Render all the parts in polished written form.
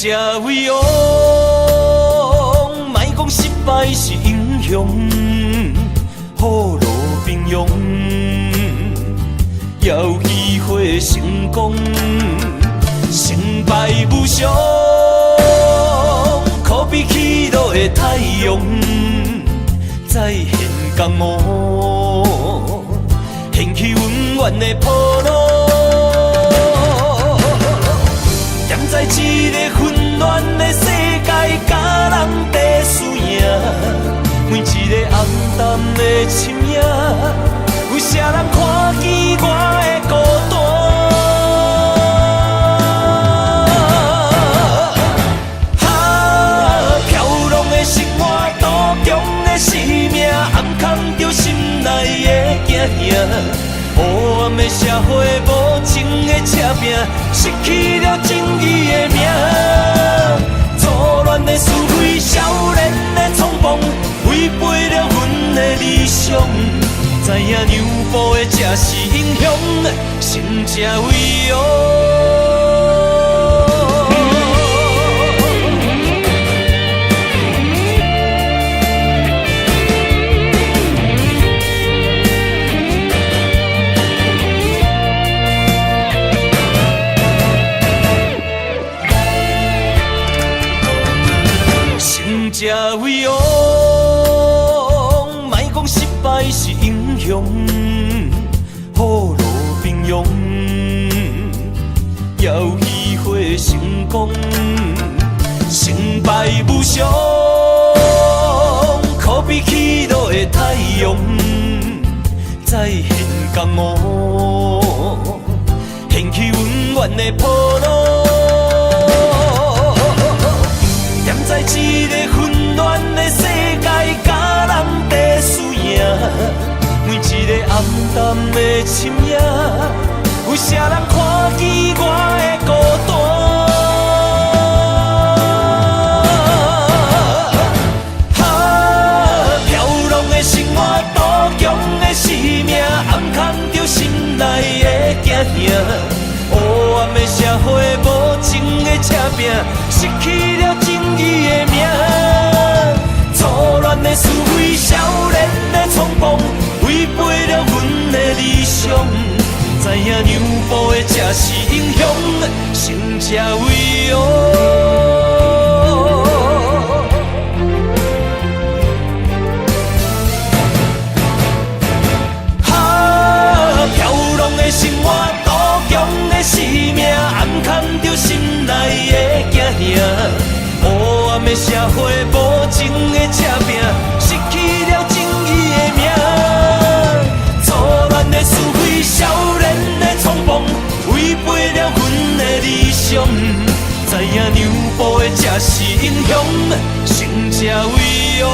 者为王，莫讲失败是英雄，雨露平庸，有机会成功，成败无常，可比起落的太阳，再现江湖，掀起温暖的波浪。站在一个混乱的世界，甲人在输赢，每一个暗淡的深夜，有啥人看见我的孤单？飘浪的生活，多强的生命，暗藏着心内的惊吓。黑暗的社会，无情的车拼，失去了正义的名。错乱的是非，少年的冲动，违背了阮的理想。知影让步的才是英雄，胜者为王。者为王，莫讲失败是英雄，雨露平庸，有机会成功，成败无常，可比起落的太阳，再现江湖，掀起温暖的波浪。站在一个混乱的世界，甲人在输赢，每一个暗淡的深夜，有啥人看见我的孤单？飘浪的生活，多强的生命，暗藏着心内的惊吓。黑暗的社会，无情的车拼，失去了正义的名。错乱的是非，少年的冲动，违背了阮的理想。知影让步的才是英雄，胜者为王。飘浪的生活，多强的生命，暗藏着心内的惊吓。黑暗的社会，无情的车拼，失去了正义的名。错乱的是非，少年的冲动，违背了阮的理想。知影让步的才是英雄，胜者为王。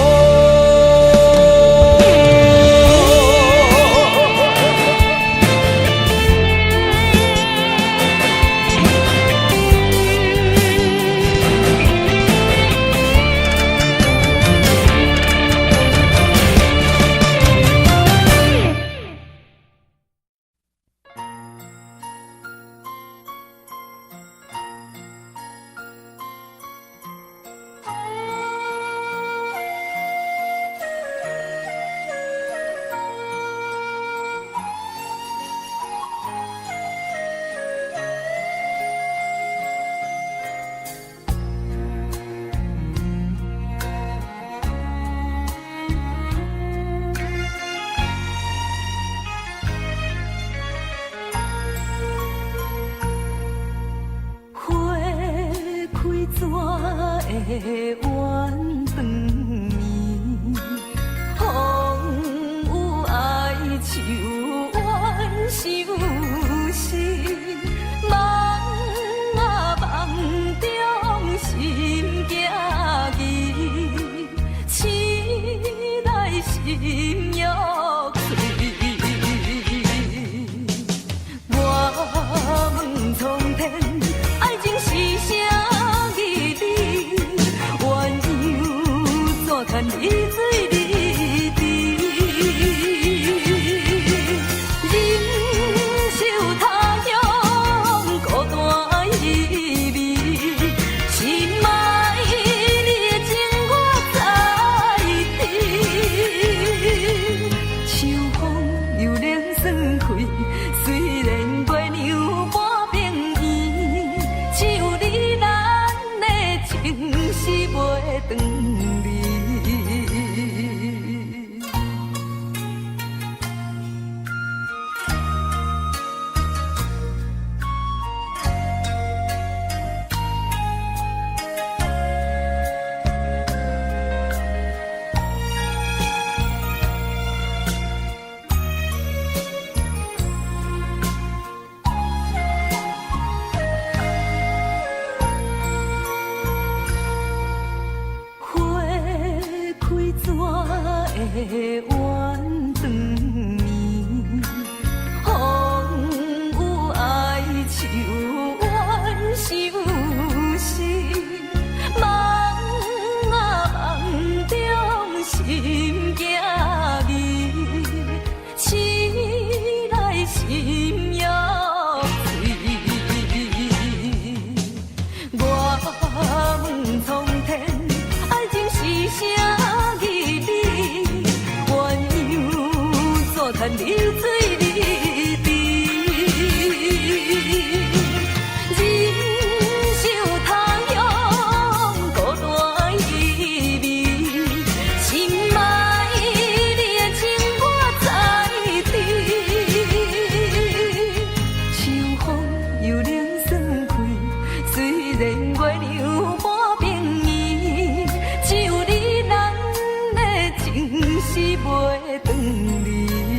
我问苍天，爱情是啥意义？牵你水你滴。人受他乡孤单依偎，心爱你的情我知知。秋风又冷霜开，虽然月亮半边圆，只有你咱的情是袂转离。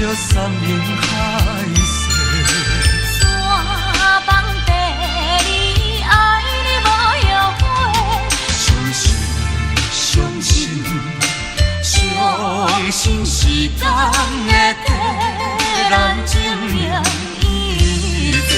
着山盟海誓。山盟地里爱你无后悔，相信，相信，相信时间会替咱证明一切。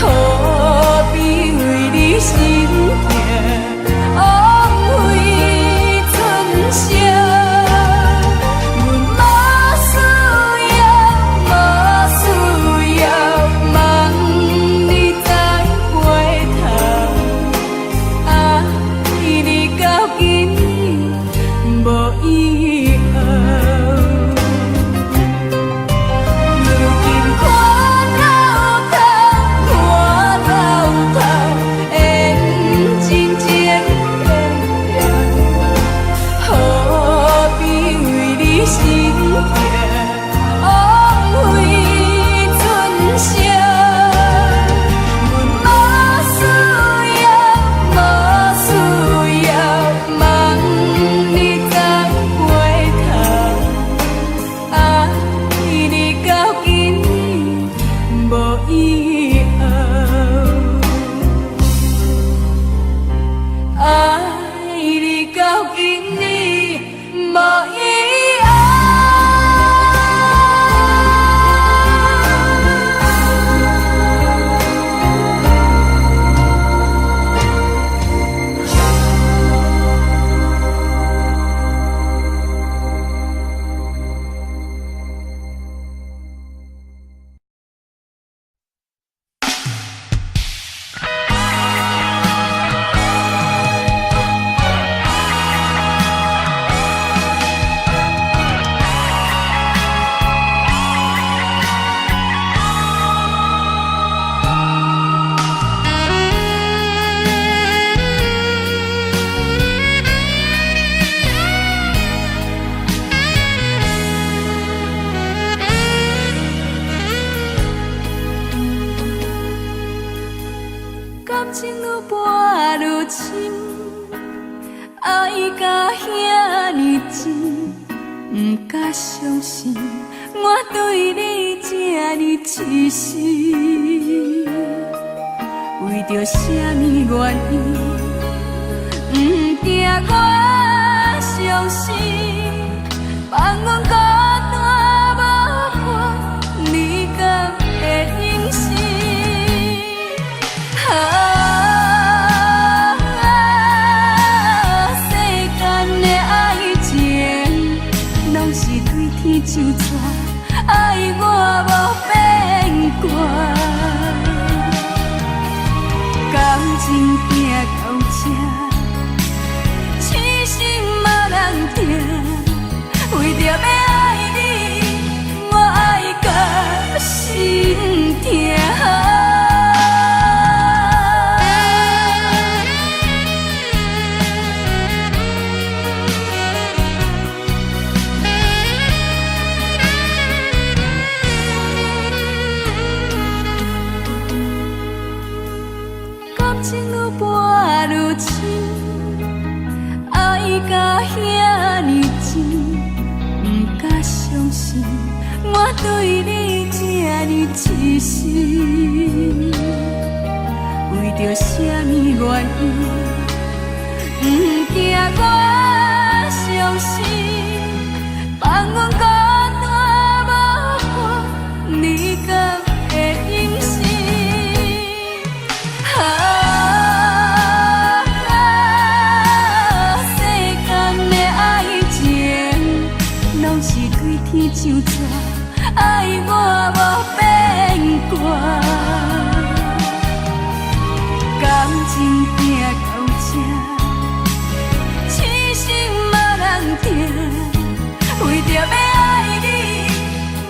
何必为你心跋落深，爱甲遐尼深，不敢相信我对你这呢痴心。为着什么原因，不惊我伤心，放阮孤单无伴，你敢会忍心？世间的爱情，拢是对天就纸，爱我无变卦。感情行到这，痴心嘛人定，为着要爱你，我爱到心痛。感情愈跋愈深，爱甲遐尼深，不敢相信我对你这呢痴心。为着什么原因，不惊我伤心，放阮孤单无伴，你敢会忍心？天就纸，爱我无变卦。感情行到这，痴心嘛人定，为着要爱你，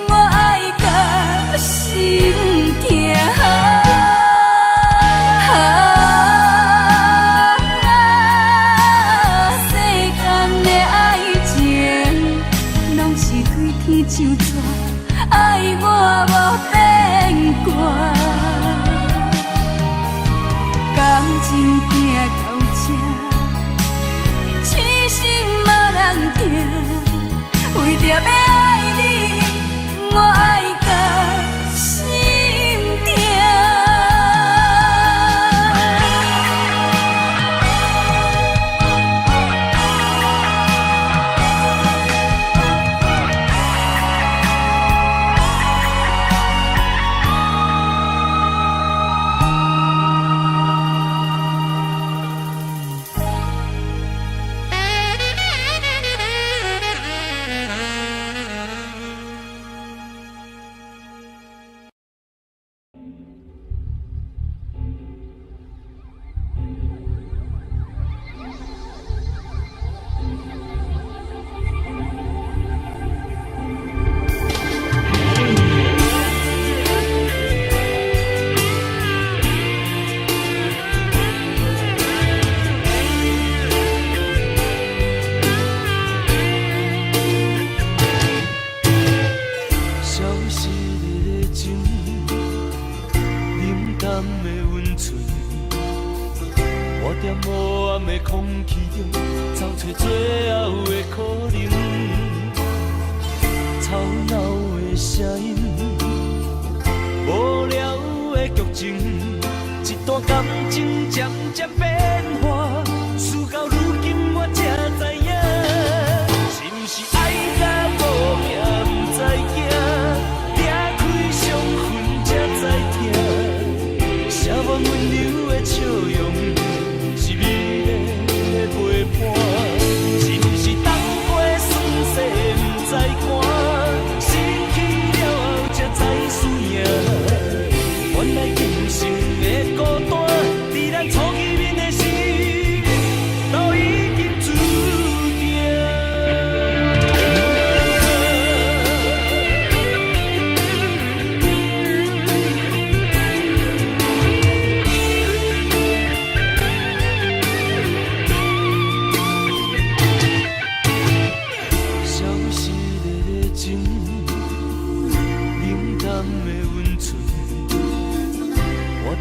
我爱到心痛。天就纸，爱我无变卦。感情行到这，痴心嘛人定，为着要爱你，我爱到心痛。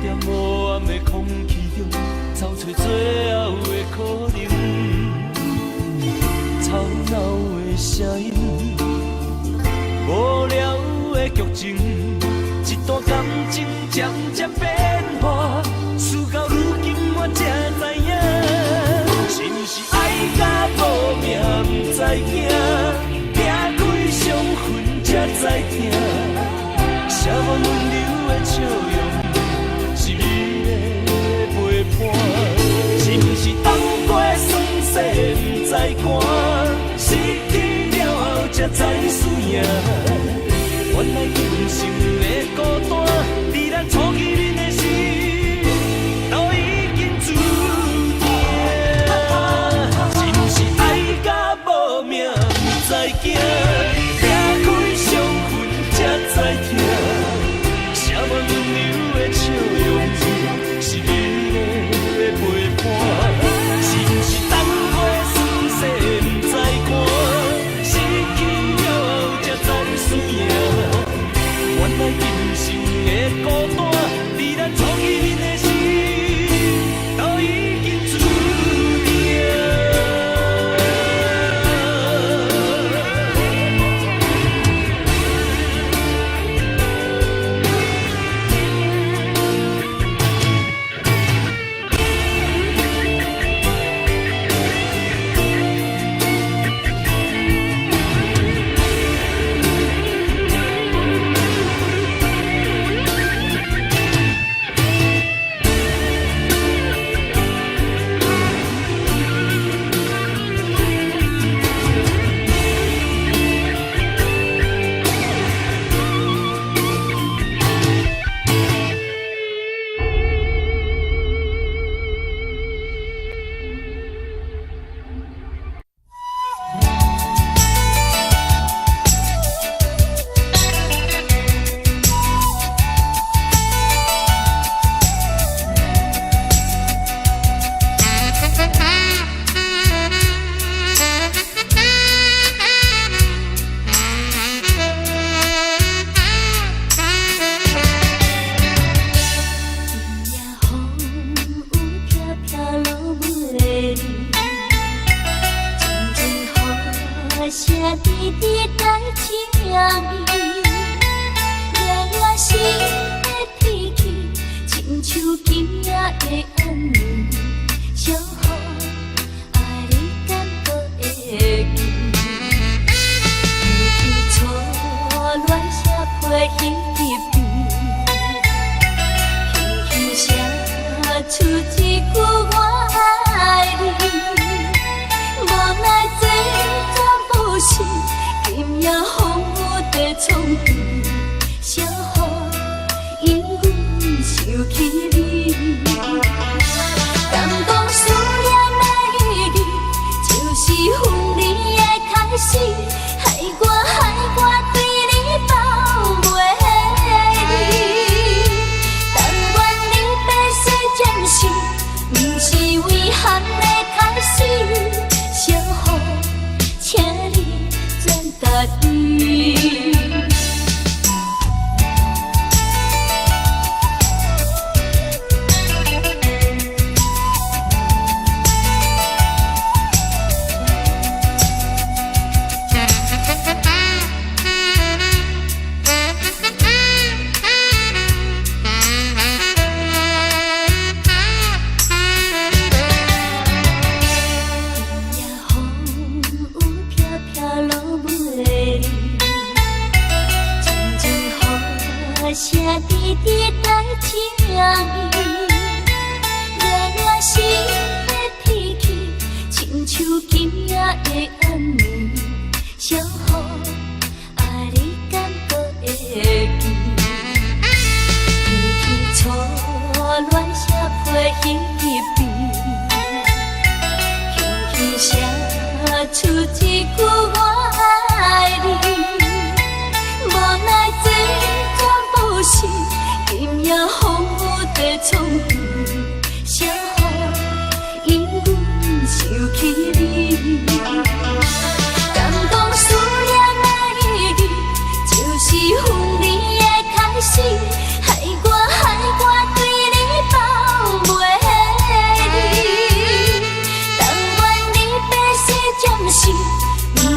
在黑暗的空气中。声音，无聊的剧情，一段感情渐渐变化，事到如今我才知影，是不是爱甲无命不知影，行开伤痕才知听，写无温柔的笑容，是美的陪伴，是不是冬过酸涩不知寒，失去了后才知输赢。原来今生的孤单，伫咱初见面的时，都已经注定。是不是爱甲无命不知惊，拆开伤痕才知听，写满温柔的笑容，是美的陪伴。是不是冬过酸涩不知寒，失去了后才知输赢。原来今生的孤单，伫咱初见面的时，都已经注定。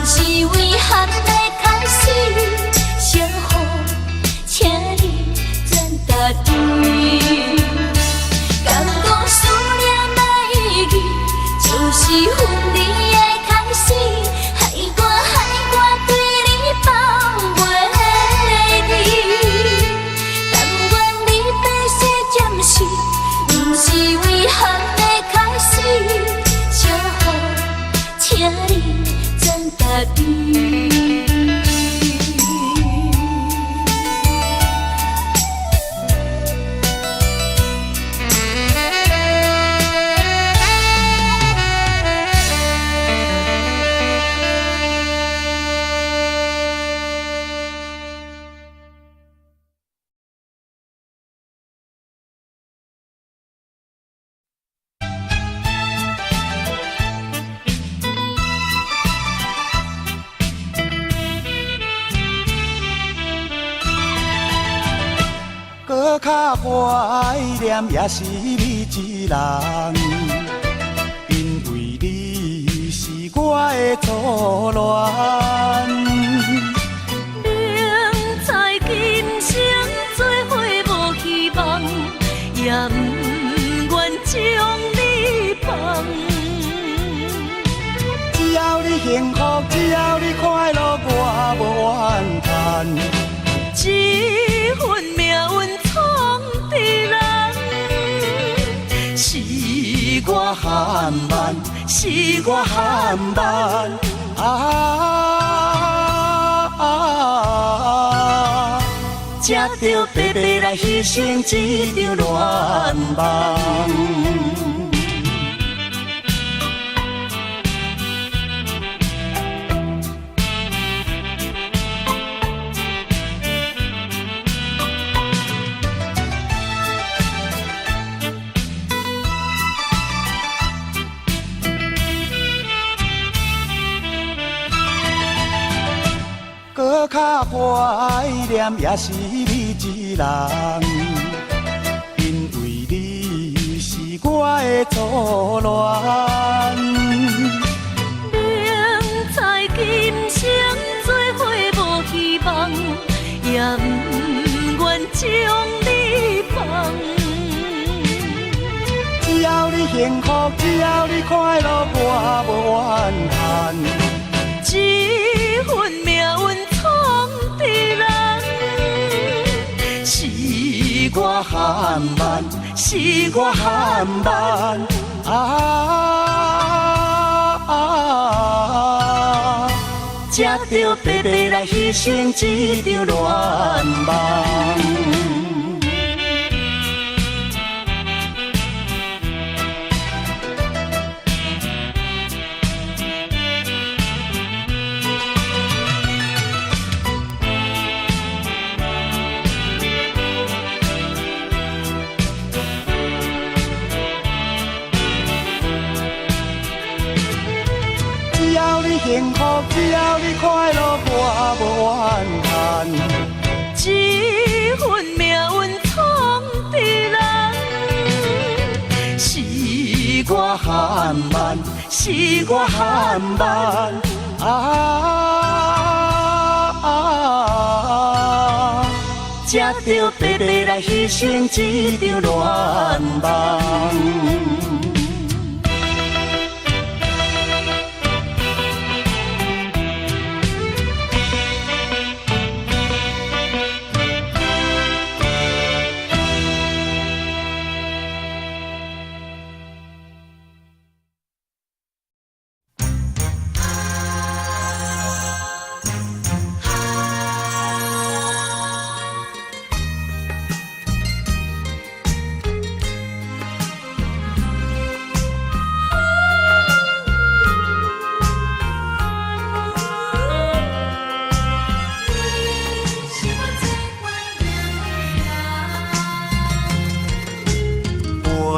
是为较怀念也是你一人，因为你是我的初恋。明知今生做伙无希望，也不愿将你放。只要你幸福，只要你快乐，我无怨叹。这份命运闯的人，是我含慢，是我含慢才着白白来牺牲一场恋梦。搁较怀念也是你一人，因为你是我的初恋。明知今生做伙无希望，也不愿将你放。只要你幸福，只要你快乐，我无怨叹。这份命运闯的人，是我含慢，是我含慢才着白白来牺牲一场恋梦。只要你幸福，只要你快乐，我无怨叹。这份命运闯的人，是我含慢，是我含慢才着白白来牺牲一场恋梦。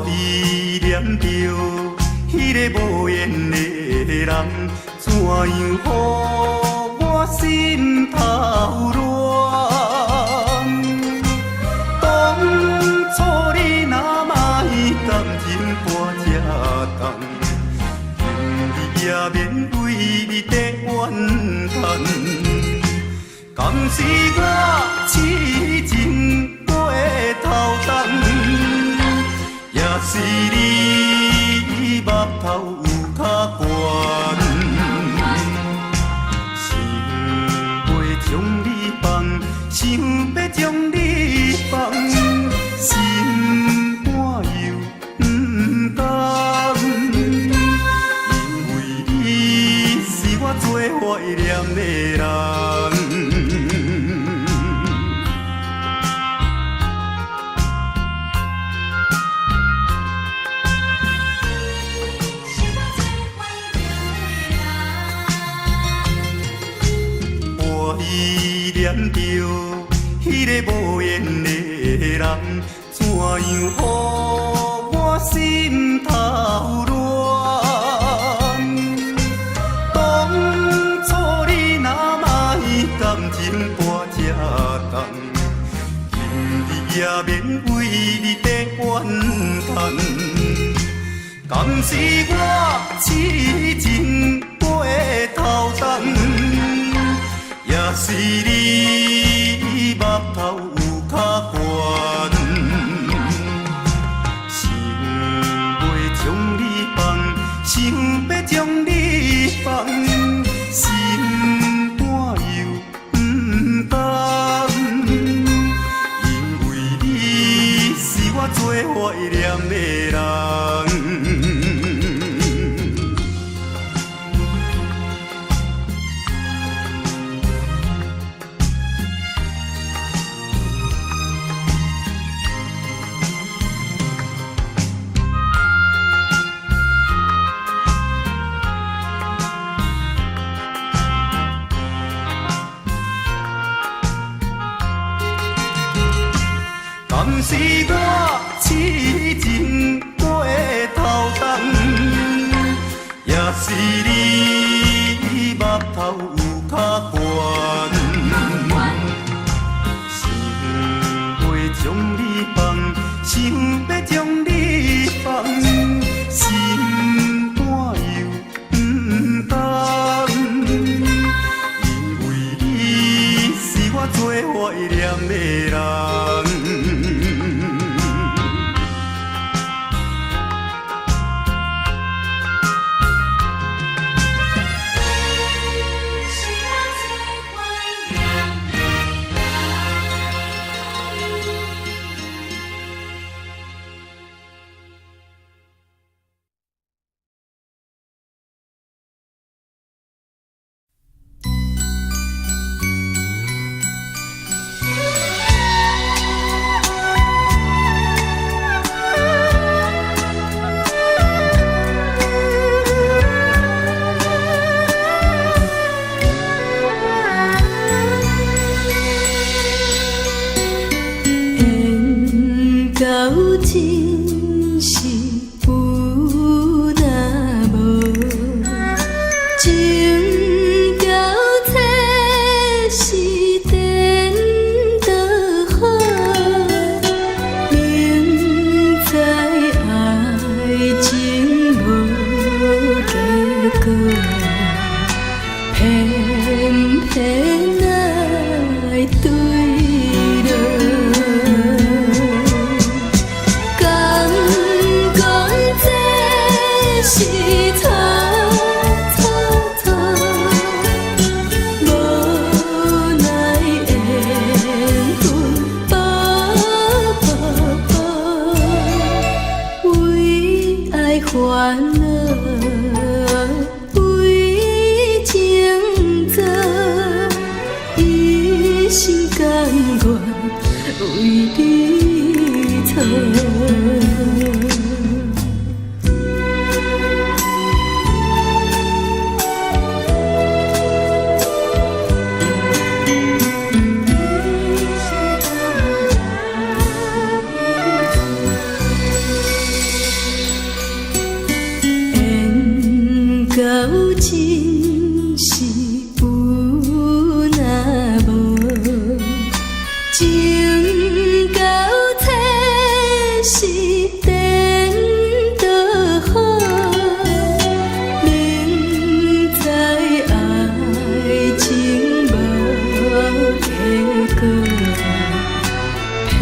依念着迄个无缘的人，怎样予我心头乱？当初你若莫甘情半只重，今日也免为你在怨叹。敢是我痴情过头重？也是你目头有较悬，想要将你放，想要将你放，心肝又不甘，因为你是我最怀念的人。依念着迄个无缘的人，怎样予我心头乱？当初你若莫甘情半只重，今日也免为你在怨叹。敢是我痴情背头重，也是你目头有较悬，想要将你放，想要将你放，心肝又不甘，因为你是我最怀念的人。敢是我痴情背头重，也是你目头有较悬，想要将你放，想要将你放，心肝又不甘，因为你是我最怀念的人。真是有那无，情交切是颠倒好，明知爱情无结果，偏偏爱对落。是错错错，无奈缘分薄薄薄，为爱烦恼，为情做，一心甘愿为你错。真是有那无，情交切是颠倒好，明知爱情无结果，偏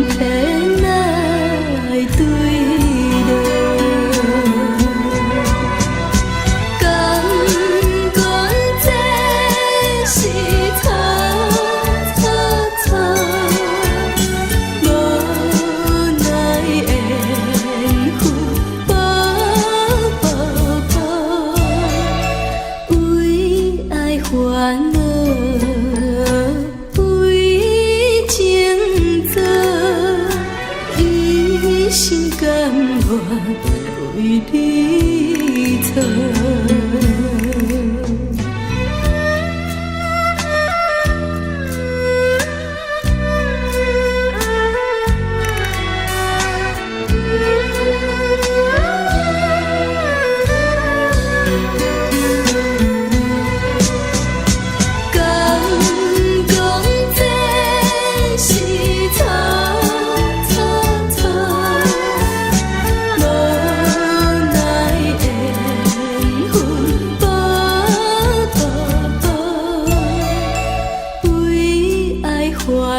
偏爱对落。烦恼，为情做，一心甘愿为你错。敢讲这是错。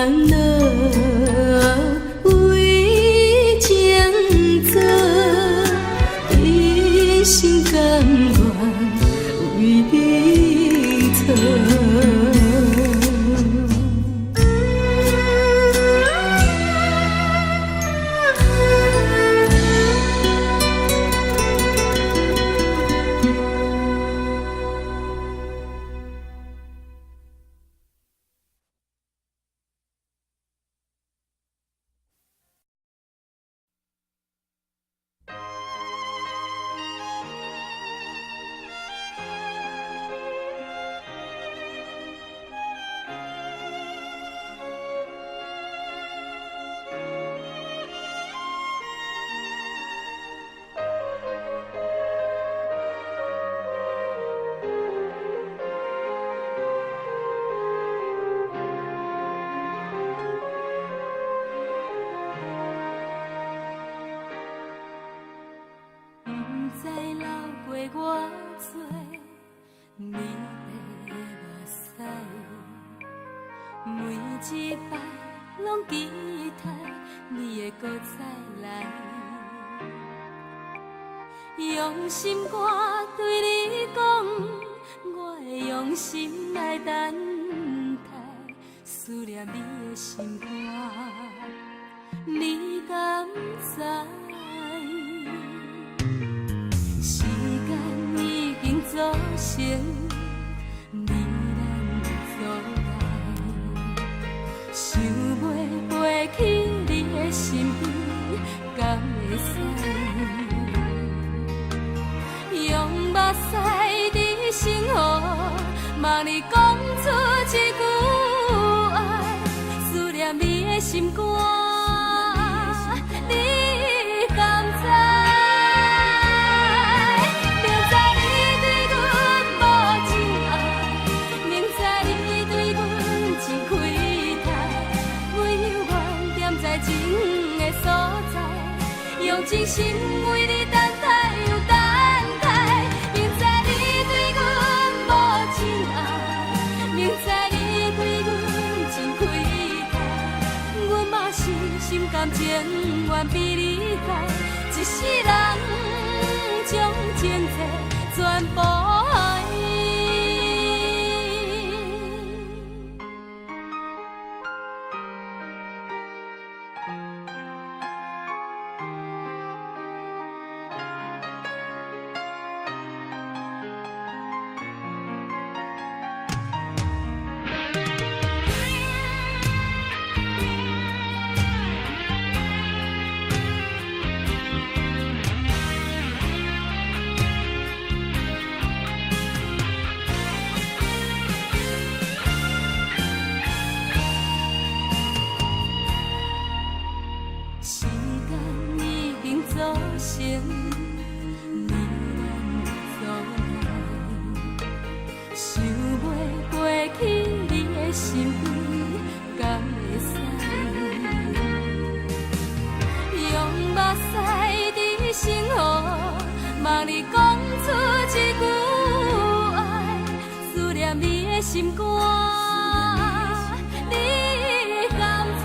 恼，为情做，一心甘愿为你错。一摆拢期待你会搁再来，用心肝对你讲，我会用心来等待，思念你的心肝，你敢知？时间已经造成。想袂飞去你的身边，敢会使？用目屎伫心河，望你讲出一句爱，思念你的心肝，你敢知？明知你对阮无情爱，明知你对阮真亏。在情的所在，用真心为你等待又等待。明知你对阮无情爱，明知你对阮真亏待，阮嘛是心甘情愿比你害，一世人将前世全部爱。望你讲出一句爱，思念你的心肝，你敢知？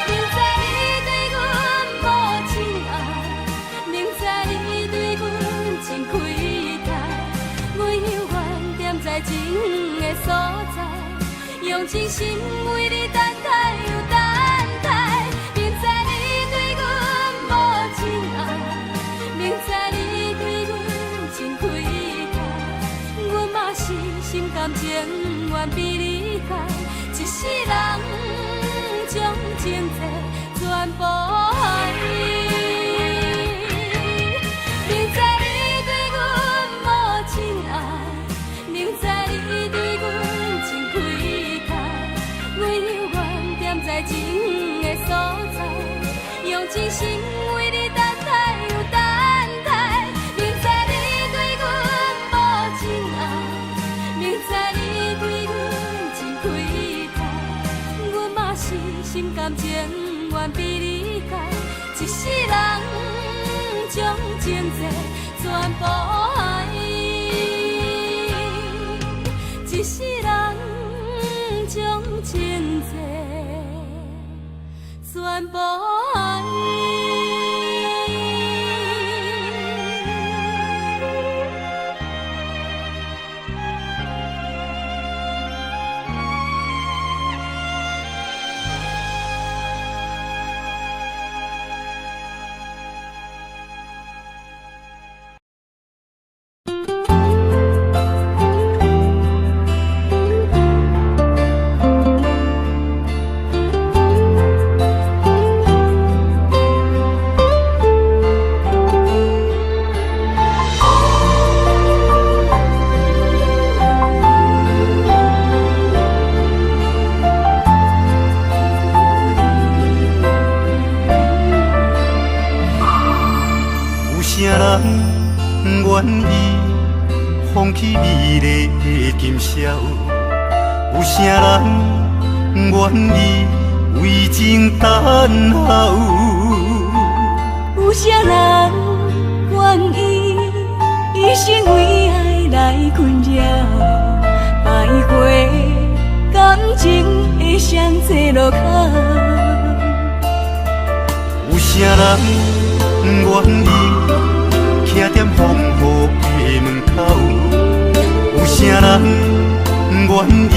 明知你对阮无情爱，明知你对阮真亏待，阮犹原踮在情的所在，用真心为你等待又等待。明知你对阮无情爱，明知你对阮真亏待，阮嘛是心甘情愿比你害，一世人将前世全部爱。明知你对阮无情爱，明知你对阮真亏待，阮犹原踮在情的所在，用真心为你等待又等待。明知你对阮无情爱，明知你对阮真亏待，阮嘛是心甘情愿比你害，一世人将前世全部爱，一世人将情债全部还你。愿意放弃美丽的今宵，有啥人愿意为情等候？有啥人愿意一生为爱来困扰？徘徊感情的双际路口，有啥人愿意徛在风雨的门口？有啥人愿意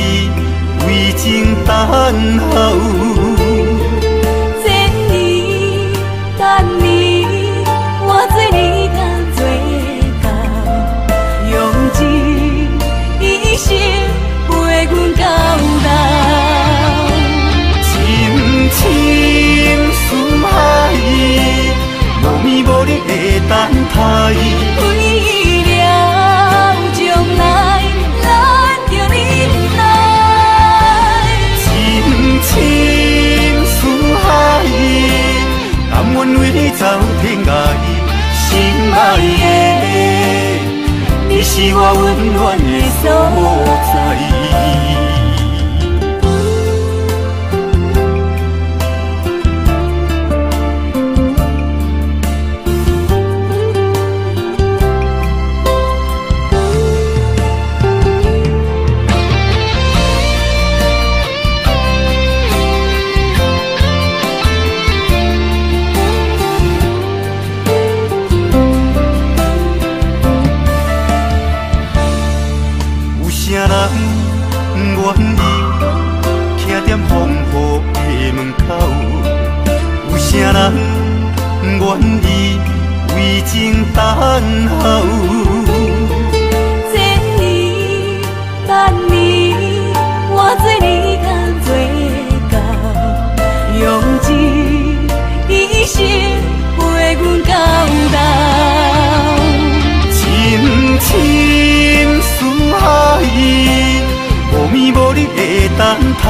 为情等候？千年等你，我做你甲做到，用一生陪阮到老。深深思海，无眠无日的等待。为了将来，咱着忍耐。深深思海，甘愿为你走天涯。心爱的，你是我温暖的所在。愿意徛在风雨的门口，有啥人愿意为情等候？千年等你，我做你甲做到，用一生陪阮到老。深深思海，无眠无日的等待。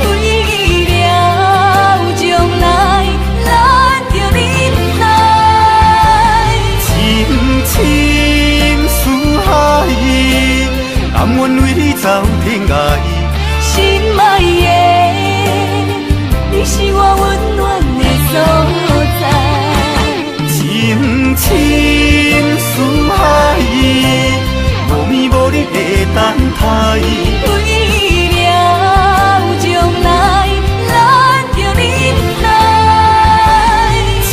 为了将来，咱着忍耐。深深思海，甘愿为你走天涯。心爱的，你是我温暖的所在。深深思海，无眠无日的等待。为了将来，咱着忍耐。深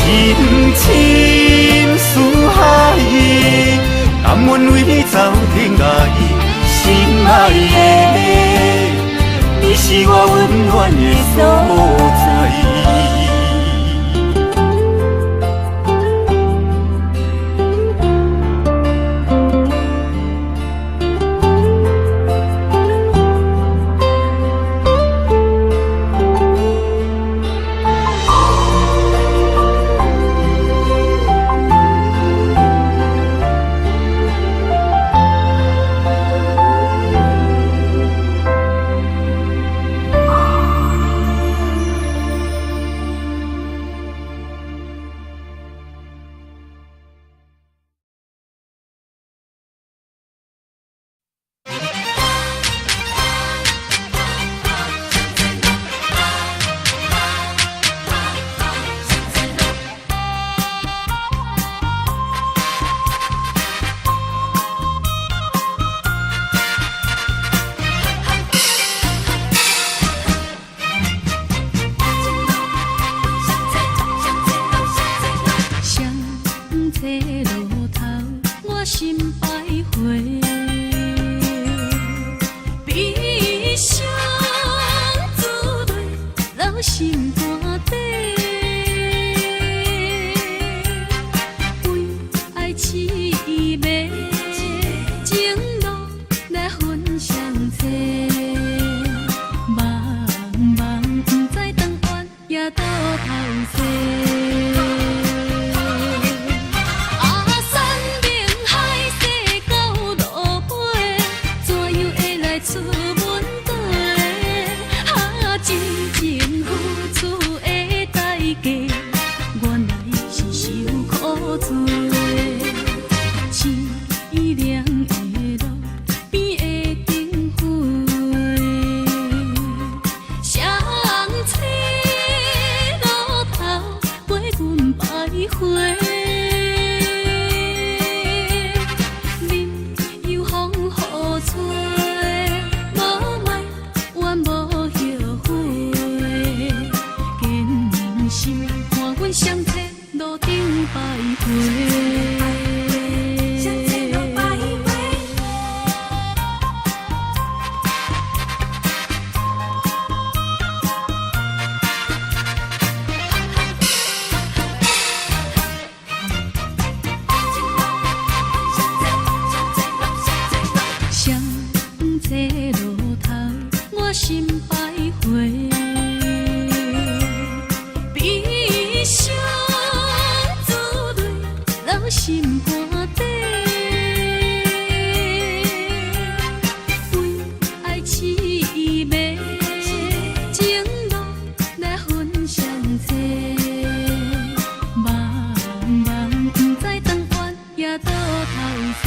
深思海，甘愿为你走天涯。心爱的，你是我温暖的所在。双这路头，我心徘徊。悲伤滋泪，留心肝底。为爱凄美，情路来分相济。茫茫不知长远，也倒头西。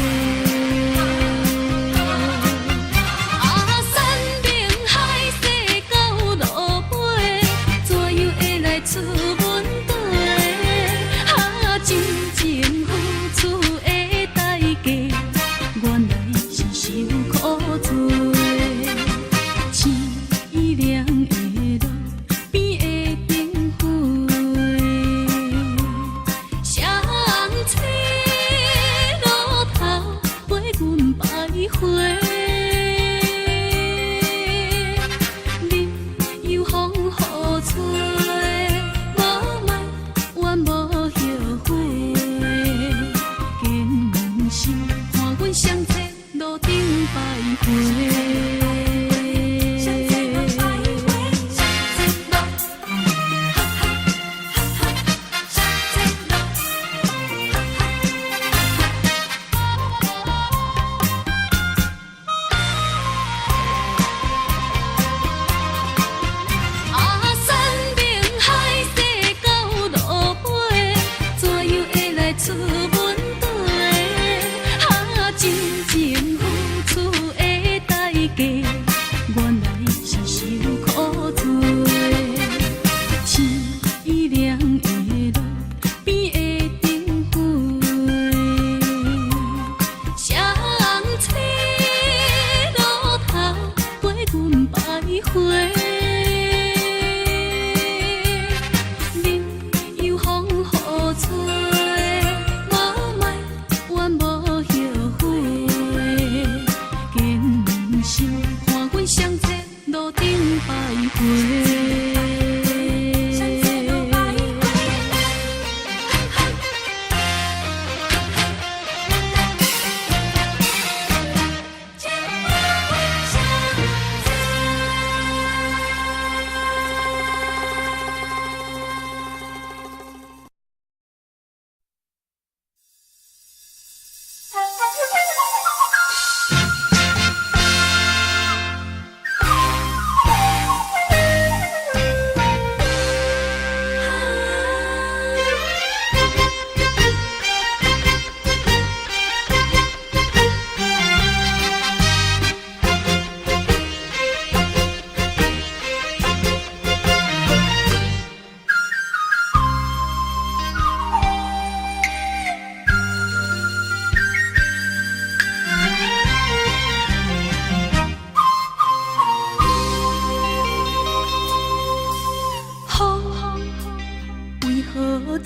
出阮地，真情付出的代价，原来是受苦罪。凄凉的路边的灯火，双车路头陪阮徘徊。你又风雨吹。相册路顶徘徊。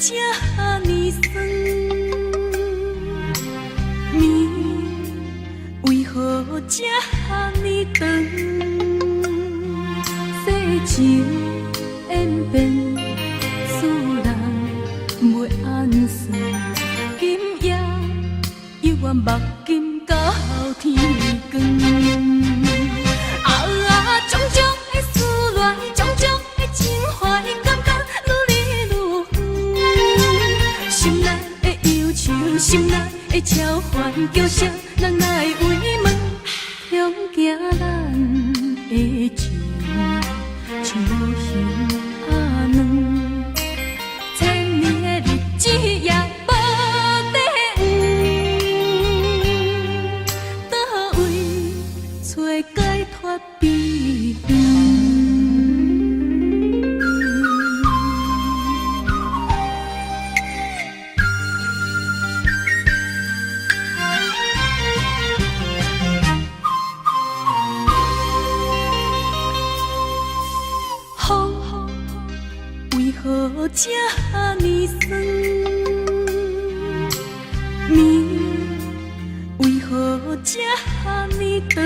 这呢酸，面为何这呢长？世情演变，使人袂安顺。今夜犹原目镜到天光。种种的思恋，种种的情怀，感觉愈来愈远。心内的忧愁，心内的超凡，叫声人来慰问，向行咱的情，像无形阿软。千年的日子也无地圆，倒位找解脱悲凉。风为何这呢酸？长，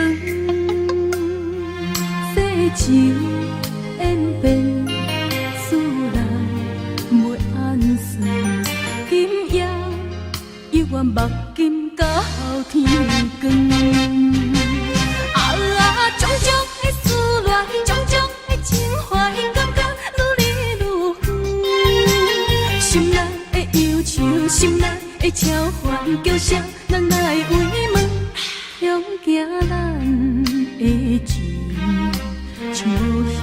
世情演变，使人袂安算。今夜犹原目镜到后天光。种种的思恋，种种的情怀，感觉愈来愈远。心内的忧愁，心内的超凡，叫声人来慰问，向行咱的情，像无形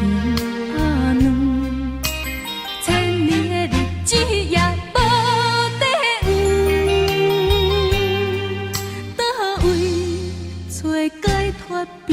阿软。千年的日子也无地位，倒位找解脱悲。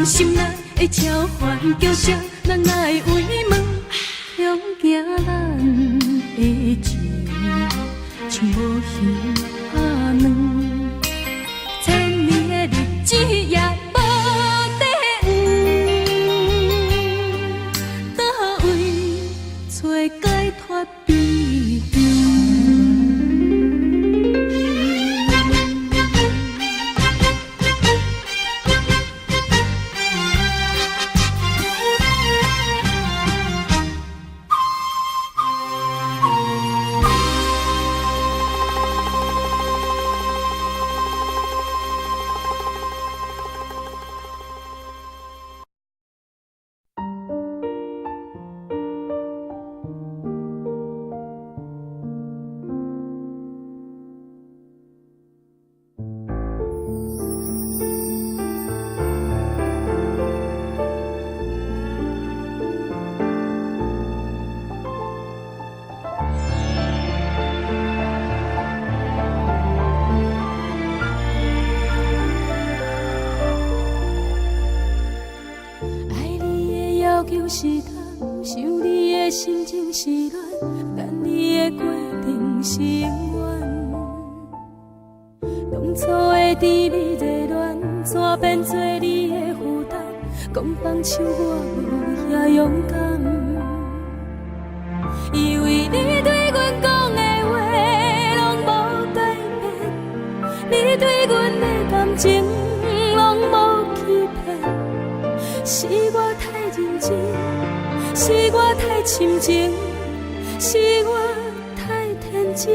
心内的超凡，叫声人来慰问，向行咱的情，像无形阿软。千年的日子也无地位，倒位找解脱悲伤。是痛，想你的心情是乱，等你的决定是永远。当初的甜蜜热恋，怎变做你的负担？讲放手我无遐勇敢，因为你对阮讲的话拢无改变，你对阮的感情拢无欺骗。是我太认真，是我太深情，是我太天真。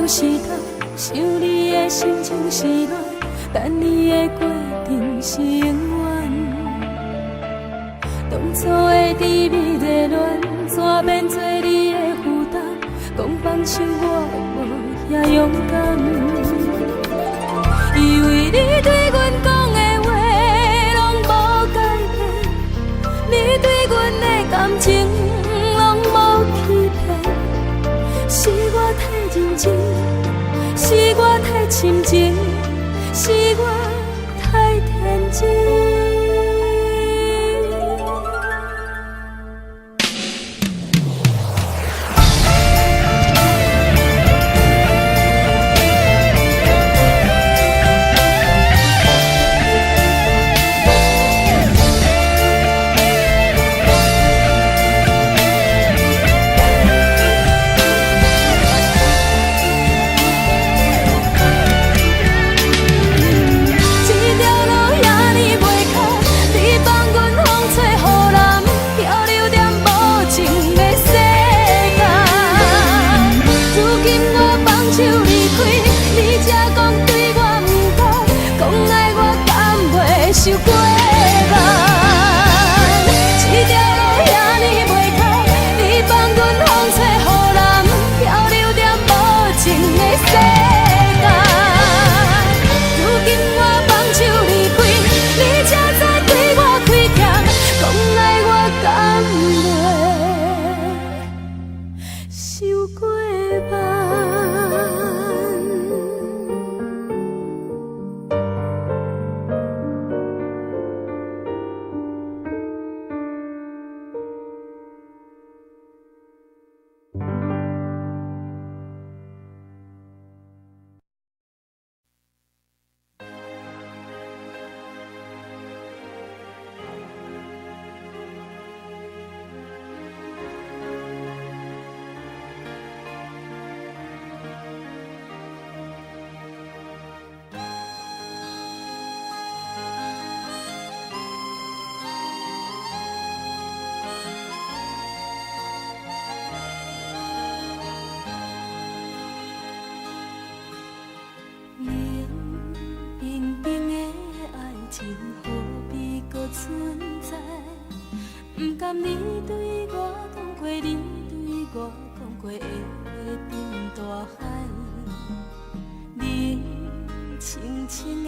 是痛，想你的心情是乱，等你的决定是永远。当初的甜蜜热恋，怎变做你的负担？讲放手我无遐勇敢，因为你对阮讲的话拢无改变，你对阮的感情拢无欺骗。是我太认真，是我太深情，是我太天真。受过慢，一条路遐尼袂空，你放阮风吹雨淋，漂流在无情的世界。如今我放手离开，你才知对我开痛，讲爱我敢袂受过慢。冷冰冰的爱情何必搁存在？不甘你对我讲过，你对我讲过的话沉大海。冷清清的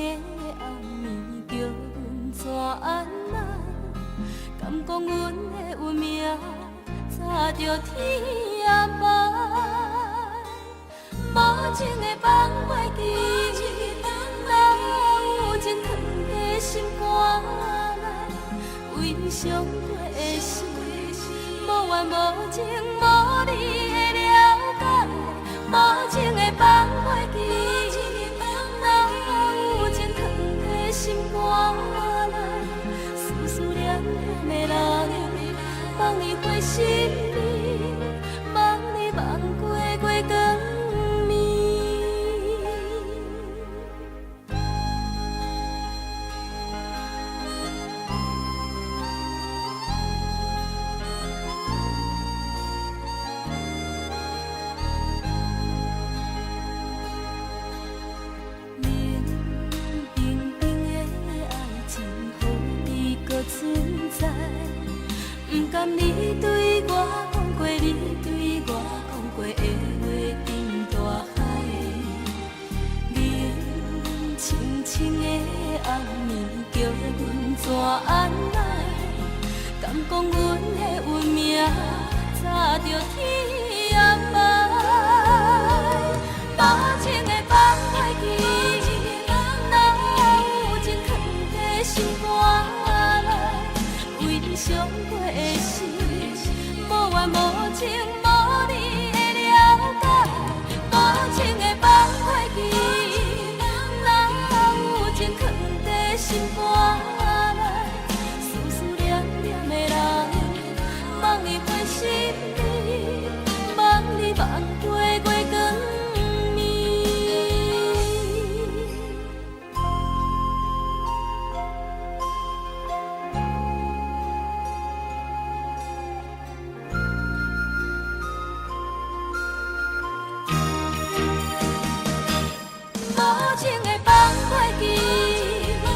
暗暝，叫阮怎安来？敢讲阮的运命早着天涯？无情的放袂记，若有情藏在心肝内，为伤过的心，无怨无情无你的了解。无情的放袂记，若有情藏在心肝内，思念念的人，望你回心里，望你望过月光。存在，不甘你对我讲过，你对我讲过的话沉大海。冷清清的暗暝，叫阮怎安来？敢讲阮的运命早着天涯？无情的放袂记，若有情藏在心肝。伤过的心，无怨无情无你的了解，无情的放袂记，若有情藏在心肝内，思念念的人，望你回心里，望你望过月光暝。无情的放袂记，若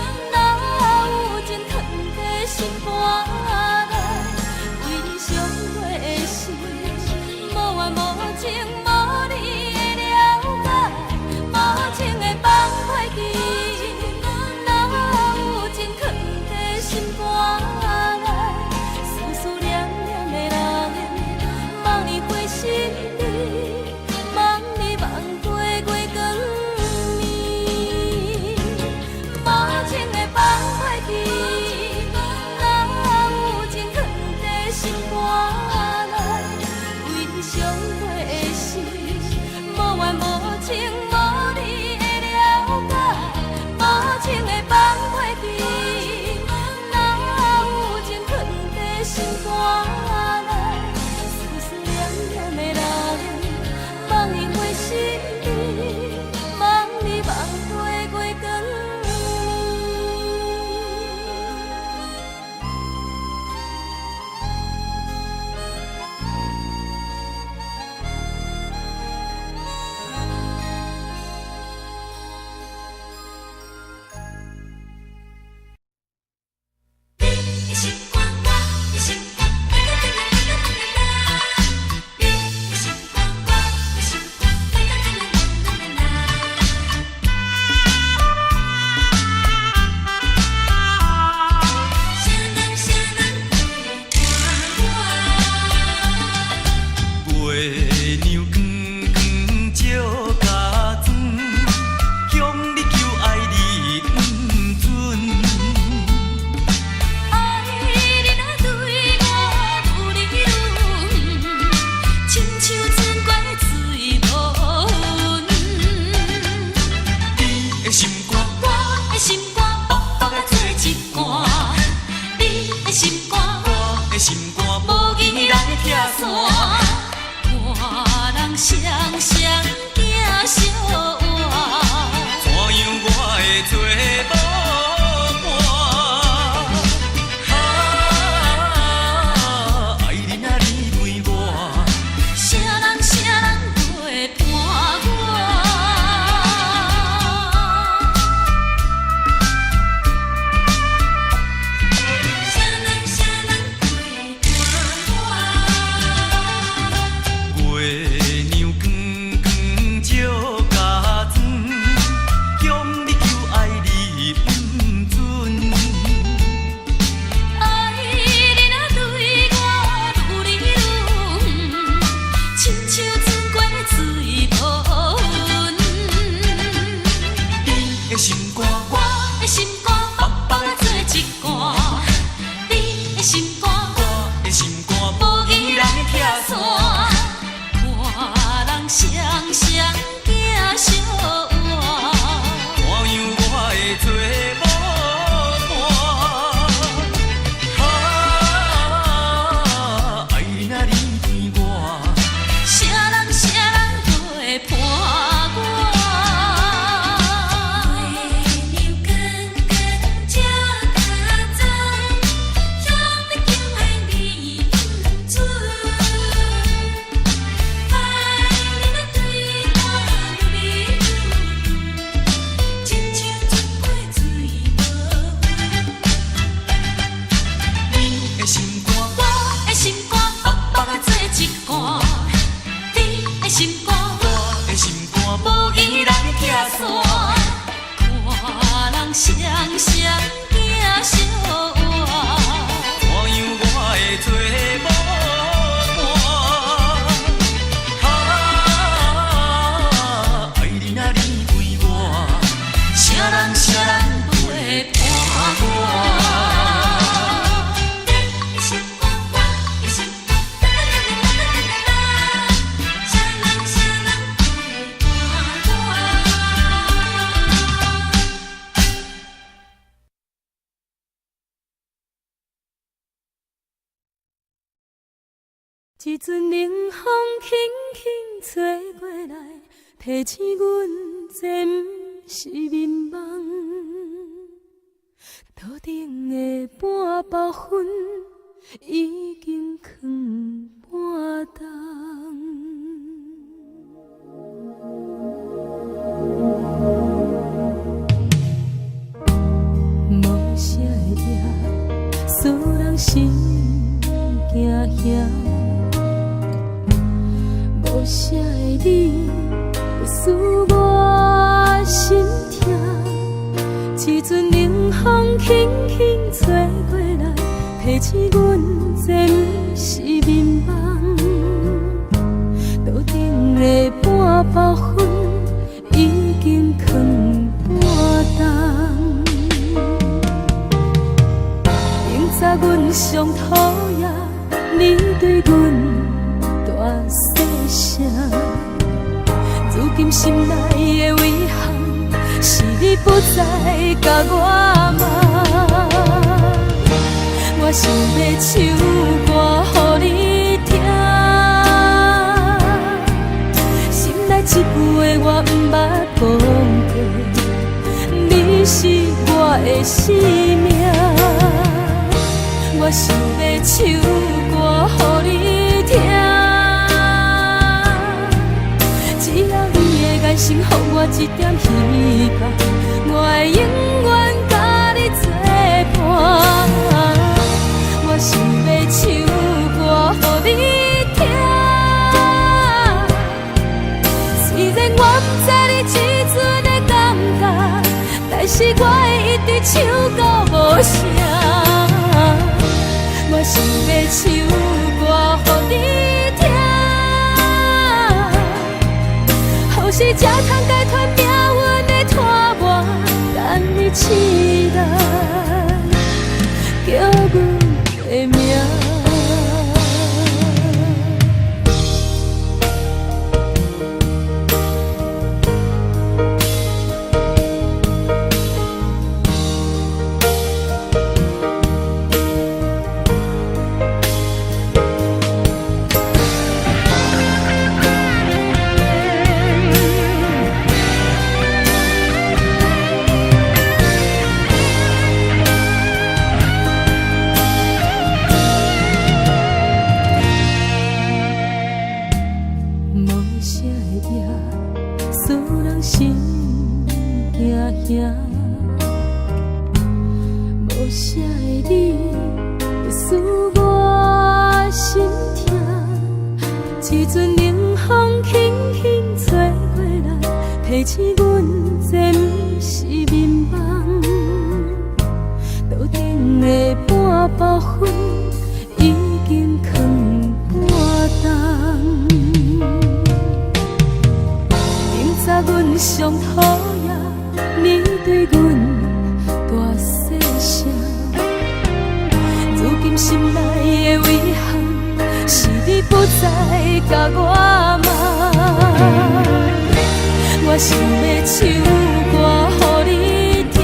一阵冷风轻轻吹过来，提醒阮这不是眠梦。头顶的半包云已经藏半冬。无啥会赢，使人心惊吓。无啥的你，会使我心痛。一阵冷风轻轻吹过来，提醒阮这不是眠梦。头顶的半包云已经藏半冬。明早阮上讨厌你对阮大声。如今心内的遗憾，是你不再甲我骂。我想要唱歌予你听，心内一句话我不捌讲过，你是我的生命。我想要唱歌予你听。眼神，予我一点希望，我会永远甲你作伴。唱到无声。我想要唱歌予你听，后世才通解脱命运的拖磨，等你起来叫阮的名。无啥的你，会使我心痛。一阵冷风轻轻吹过来，提醒阮这不是眠梦。桌顶的半包粉已经放半冬。明早阮上讨厌你对阮大细声，如今心内的遗憾，是你不再甲我问。我想要唱歌予你听，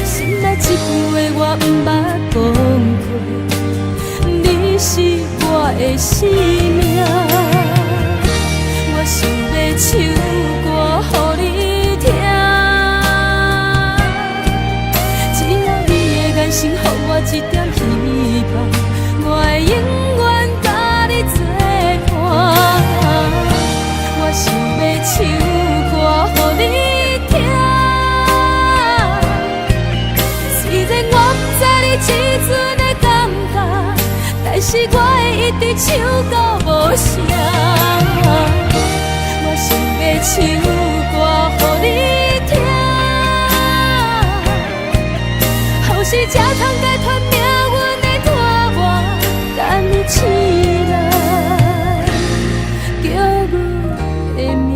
心内一句话我不捌讲过，你是我的生命。我想要唱歌予你听，只要你的眼神予我一点希望，我会永远甲你作伴。我想要唱歌予你听，虽然我不知你这阵的感觉，但是我会一直唱到无声。我想要唱歌予你听，后世才通解脱命运的拖磨，等你起来叫阮的名。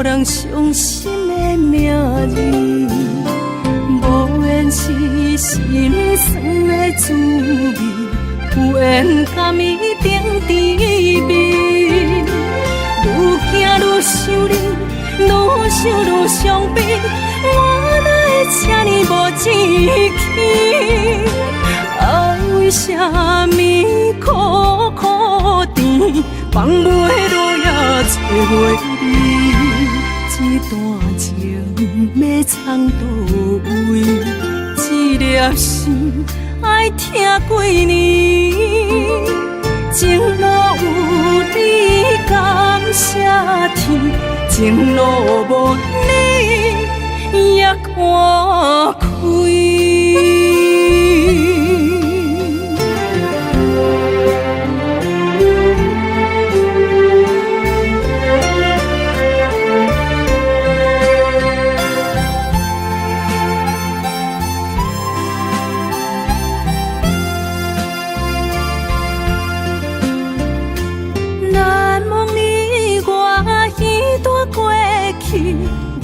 人伤心的名字，无缘是心酸的滋味，有缘甘伊顶甜蜜。愈行愈想你，愈想愈伤悲，我哪会这呢无志气？爱为啥物苦苦甜，放袂落也找袂你？这段情要藏倒位？一粒心爱听几年，情路有你感谢天，情路无你也看开。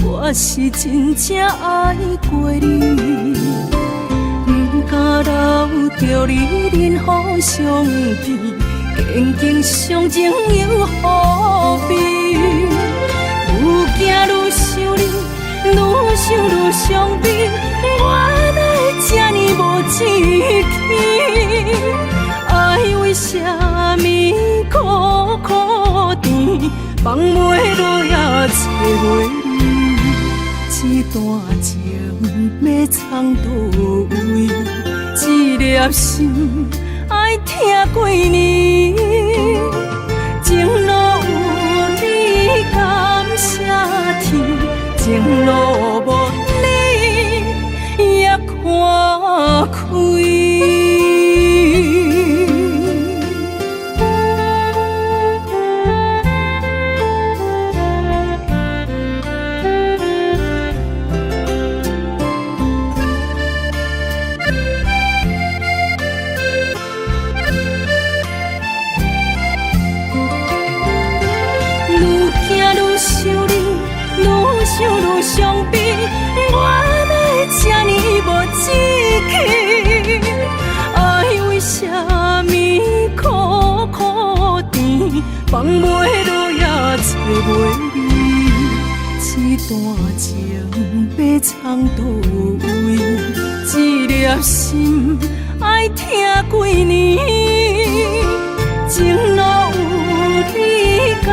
我是真正爱过你，不敢留着你任何伤悲，坚强相情又何必？愈行愈想你，愈想愈伤悲，我哪会这呢无志气？爱为什么苦苦甜，放袂落也找袂你？这段情要藏倒位？这粒心爱听几年？情路有你感谢天，情路无你也看开。想愈伤悲，我哪会这呢无志气？爱为什么苦苦甜，放袂落也找袂你？这段情要藏倒位？这粒心爱听几年？情路有你感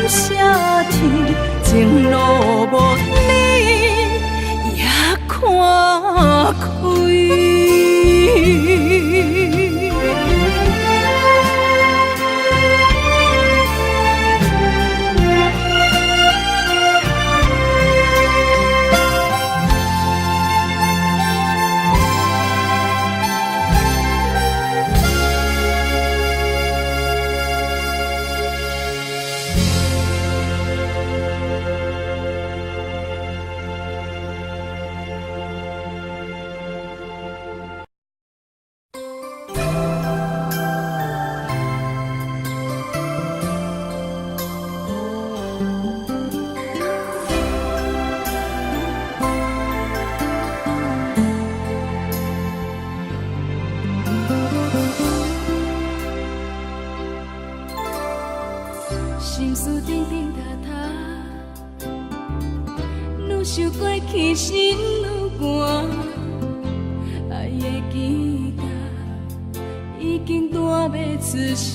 谢天，情路无你也看开。心事沉沉塌塌，愈想过去心愈寒。爱的吉他已经弹要出声，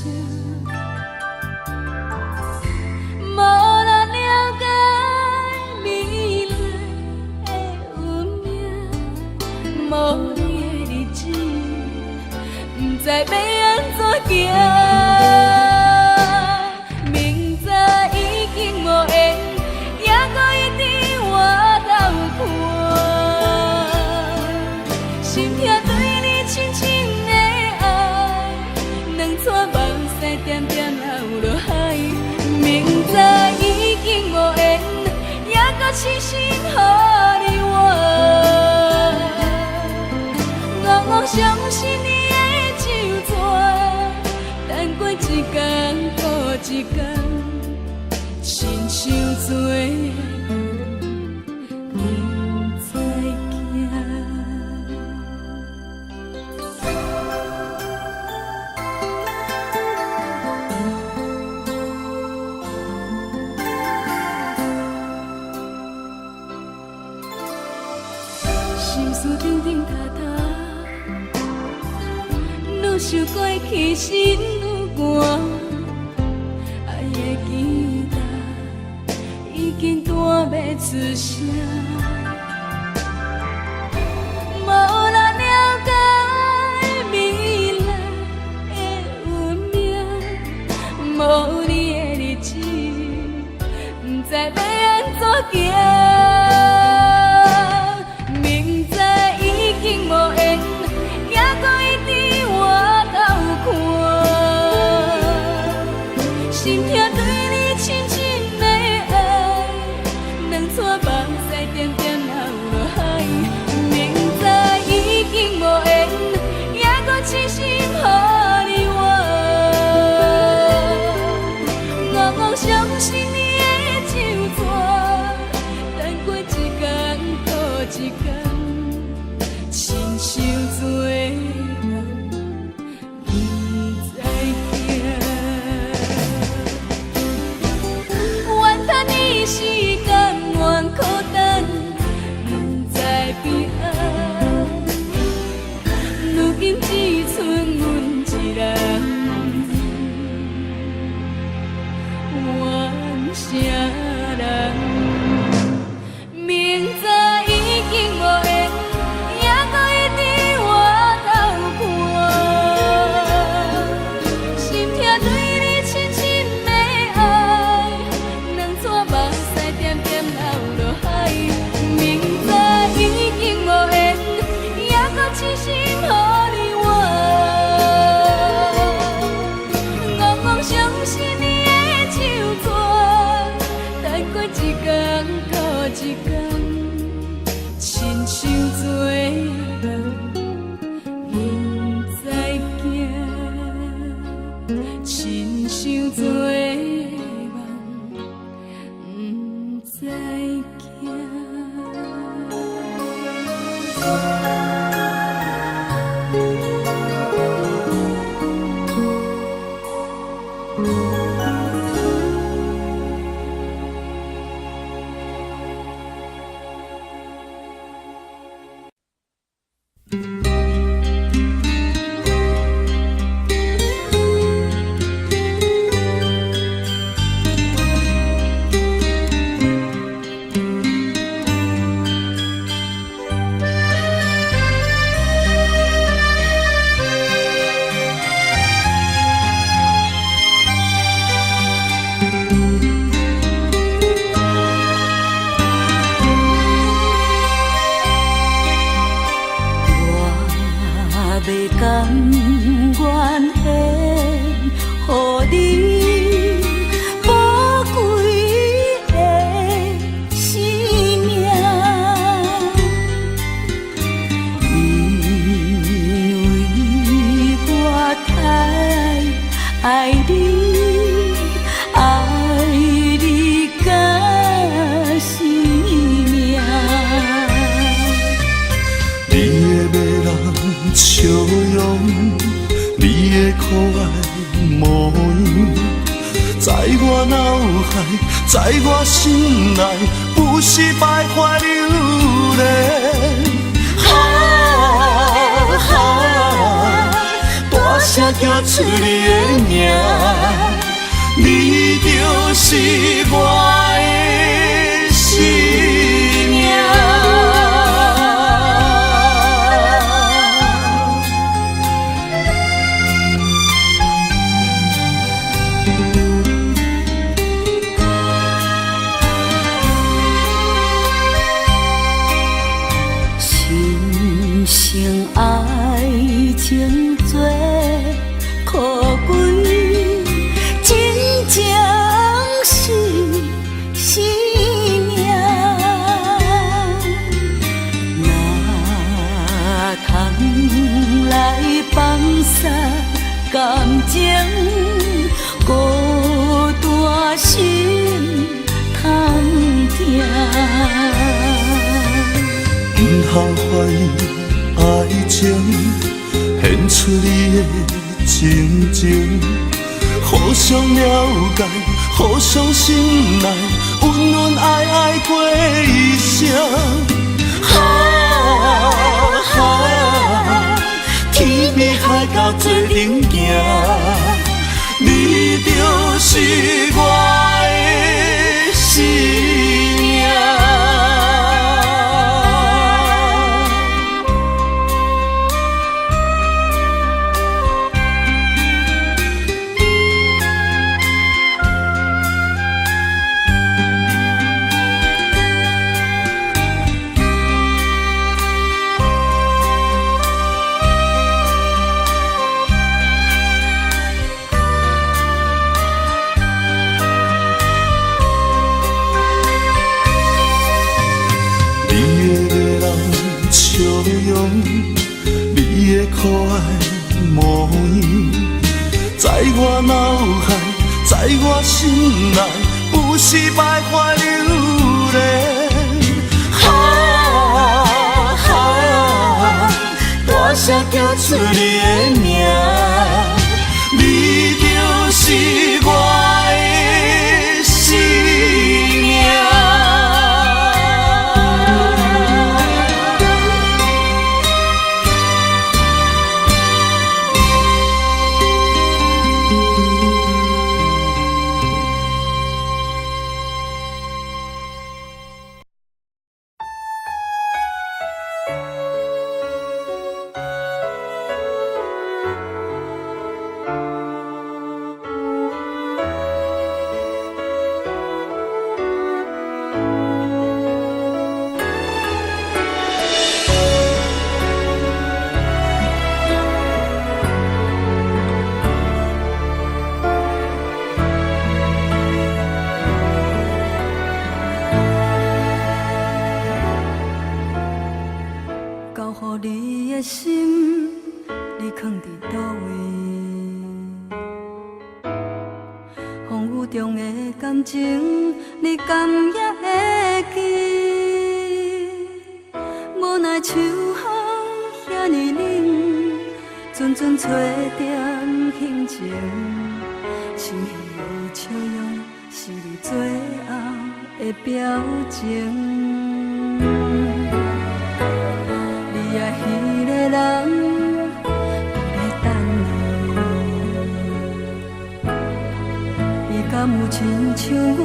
无人了解未来的运命，无你的日子，不知要安怎行。点点流落海，明知已经无缘，也搁痴心予你换。我相信你的周全，等过一天过一天，亲像做。心事沉沉塌塌，愈想过去心愈寒。爱的吉他已经弹要出声，无人了解未来的运命，无你的日子，不知要安怎行。心痛对你深深的爱，两撮目屎点点。甘愿献，予你宝贵的生命，因为我太爱你，爱你到生命。你的迷人笑容，你的可爱模样，在我脑海，在我心内，不是徘徊流连。大声叫出你的名，你就是我的生命。心生爱情做可贵，真正是生命。哪通来放洒感情，孤单心通疼。不通怀疑爱情，献出你的真情，互相了解，互相信赖，温温爱爱过一生。天边海角做阵行，你就是我的生命。笑容，你的可爱模样，在我脑海，在我心内，不是徘徊流连。大声叫出你的名，你就是我的生命。中的感情，你敢也会记？无奈秋风遐尼冷，阵阵吹点轻情，是你笑容，是你最后的表情。你爱迄个人。 敢有亲像我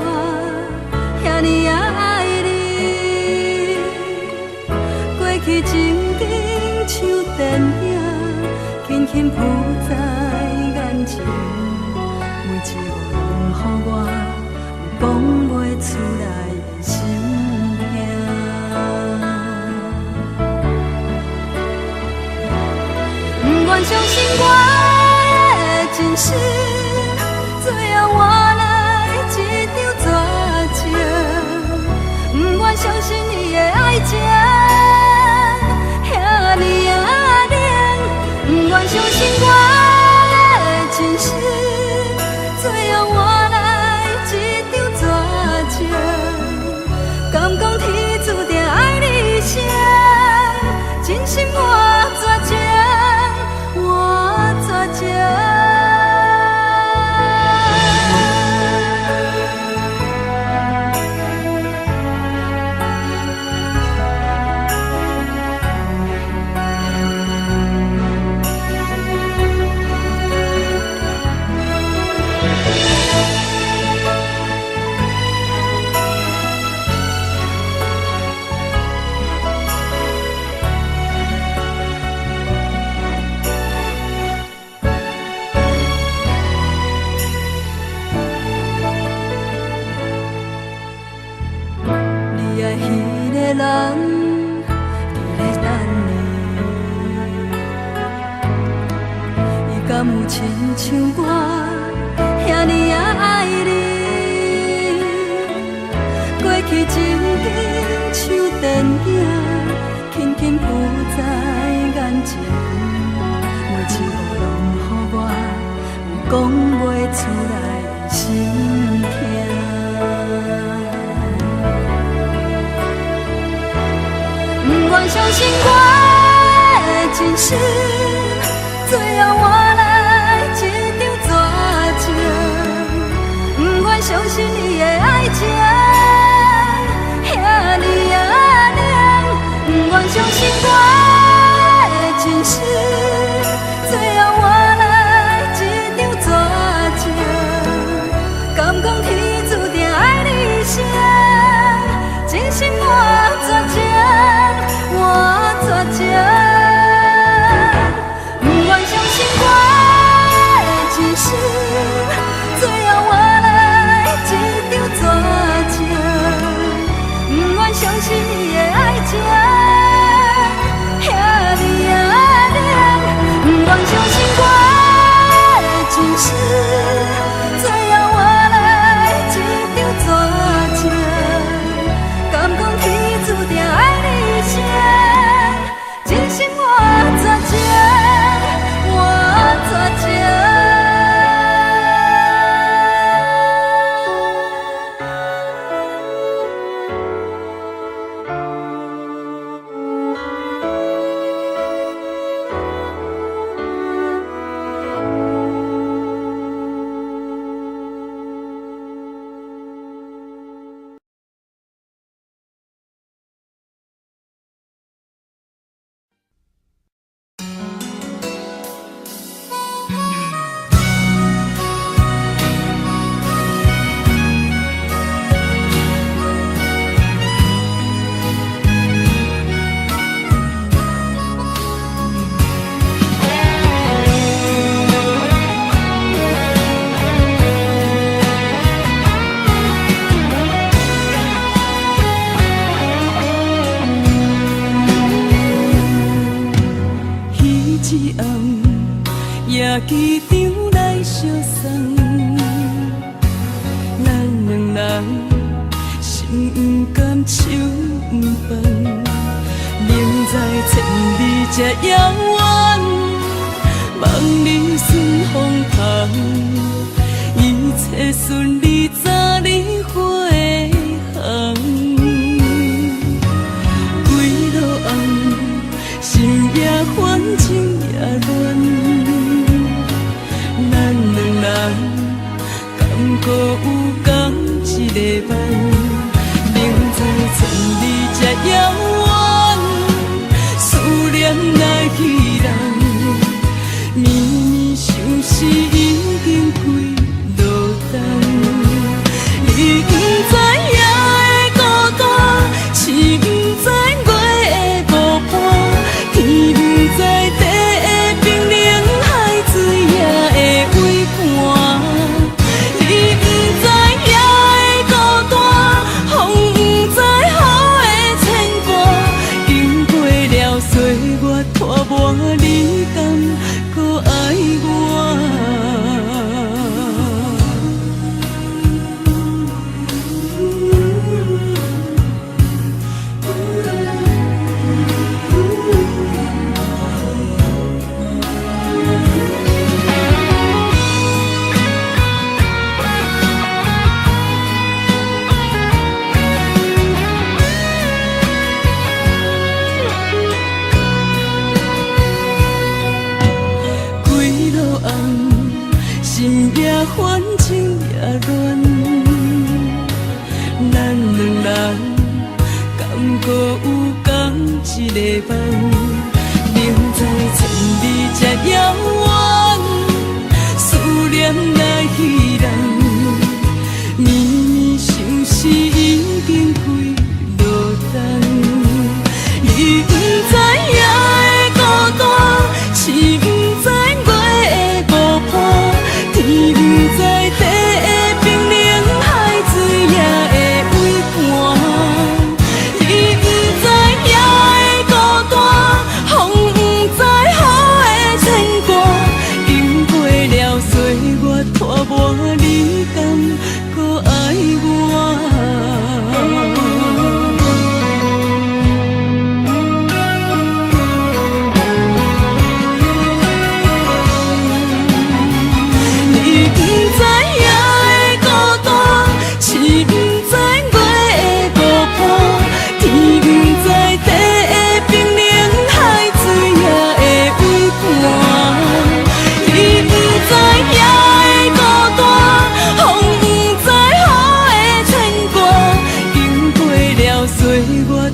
遐尼爱你？过去情景像电影，轻轻浮在眼前。每一个予我有讲袂出来的心痛。不愿相信我的真实，最后换来一场绝情。不愿相信你的爱情遐尼啊冷，不愿相信我的真实，最后换来一场绝情。敢讲天注定爱你一生，真心我绝情，我绝情。人，伫咧等你，伊敢有亲像我遐尼啊爱你？过去情景像电影，轻轻浮在眼前，每一幕拢予我有讲袂出来的心痛。不愿相信我的真实，最后换来一场绝情。不愿相信你的爱情遐尼啊冷，不愿相信我的真实，最后换来一场绝情。敢讲天注定爱你一生，真心我绝情。我绝情，不愿相信我的真实，最后换来一场绝情。不愿相信你的爱情遐尼啊冷，不愿相信我的真实，最后换来一场绝情。敢讲天注定爱你一生，真心我绝情，我绝情。夜机场来相送，咱两人心不甘手不放，明知千里这遥远，望你顺风旁，一切顺利早日回航。几落红，心也烦，情也乱。敢搁有共一个伴，明知千里这遥远，思念来去人。掠反情也乱，咱两人敢搁有共一个梦？明知千里才遥远，思念来彼人，绵绵相思已经开落单。你不知夜的孤单，是不知月的孤单，天不知地的冰冷，海水也会微寒。你不知夜的孤单，风不知雨的牵挂，经过了岁月拖磨，你敢搁爱我？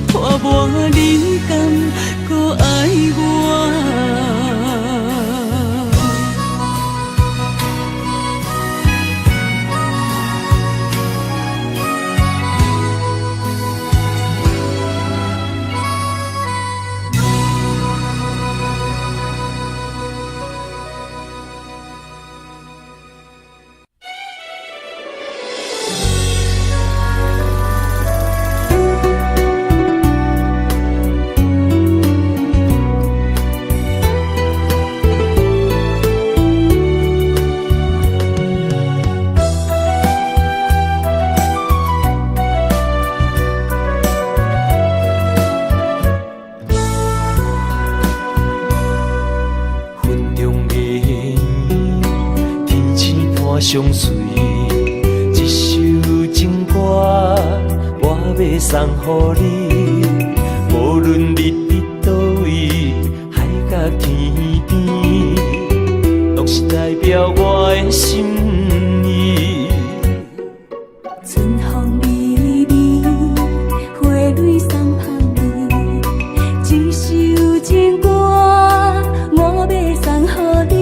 拖磨，你敢搁爱我？相随，一首情歌，我要送予你。无论日伫倒位，海角天边，拢是代表我的心意。春风微微，花蕊送香你，一首情歌，我要送予你。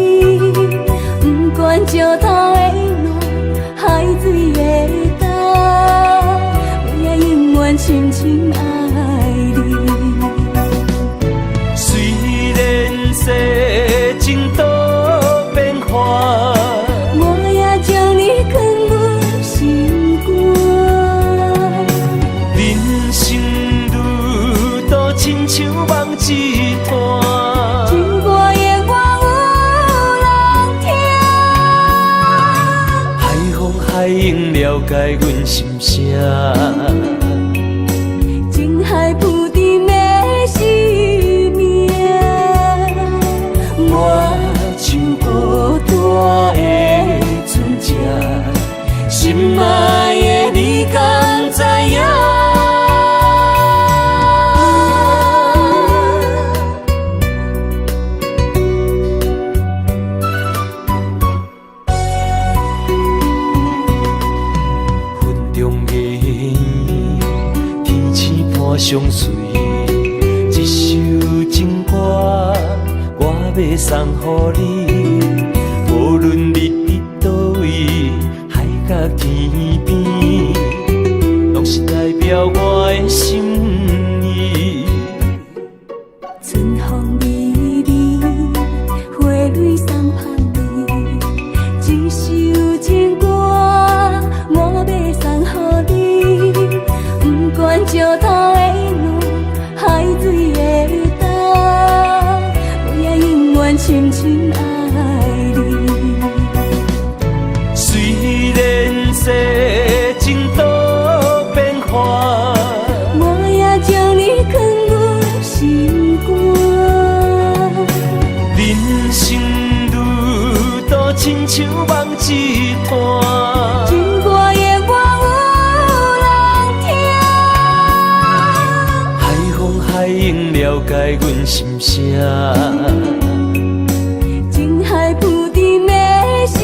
不管石头的路，海水的干，我也永远深深爱你。虽然世情多变化，我也将你藏入心肝。人生路途亲像梦一段，情歌的我有人听。海风海涌了解阮心声，情海浮沉的生命，我像孤单的船只，心爱的你敢知影？云中月圆，天星伴相随，一首情歌，我要送予你。无论日伫倒位，海角天边，拢是代表我的心意。春风微微，花蕊送香你，一首情歌，我要送予你。不管石头的路，海水的干，我也永远深深爱你。虽然世情多变化，我也将你藏入心肝。人生路途亲像梦一段，情歌的我有人听。海风海涌了解阮心声，情海浮沉的生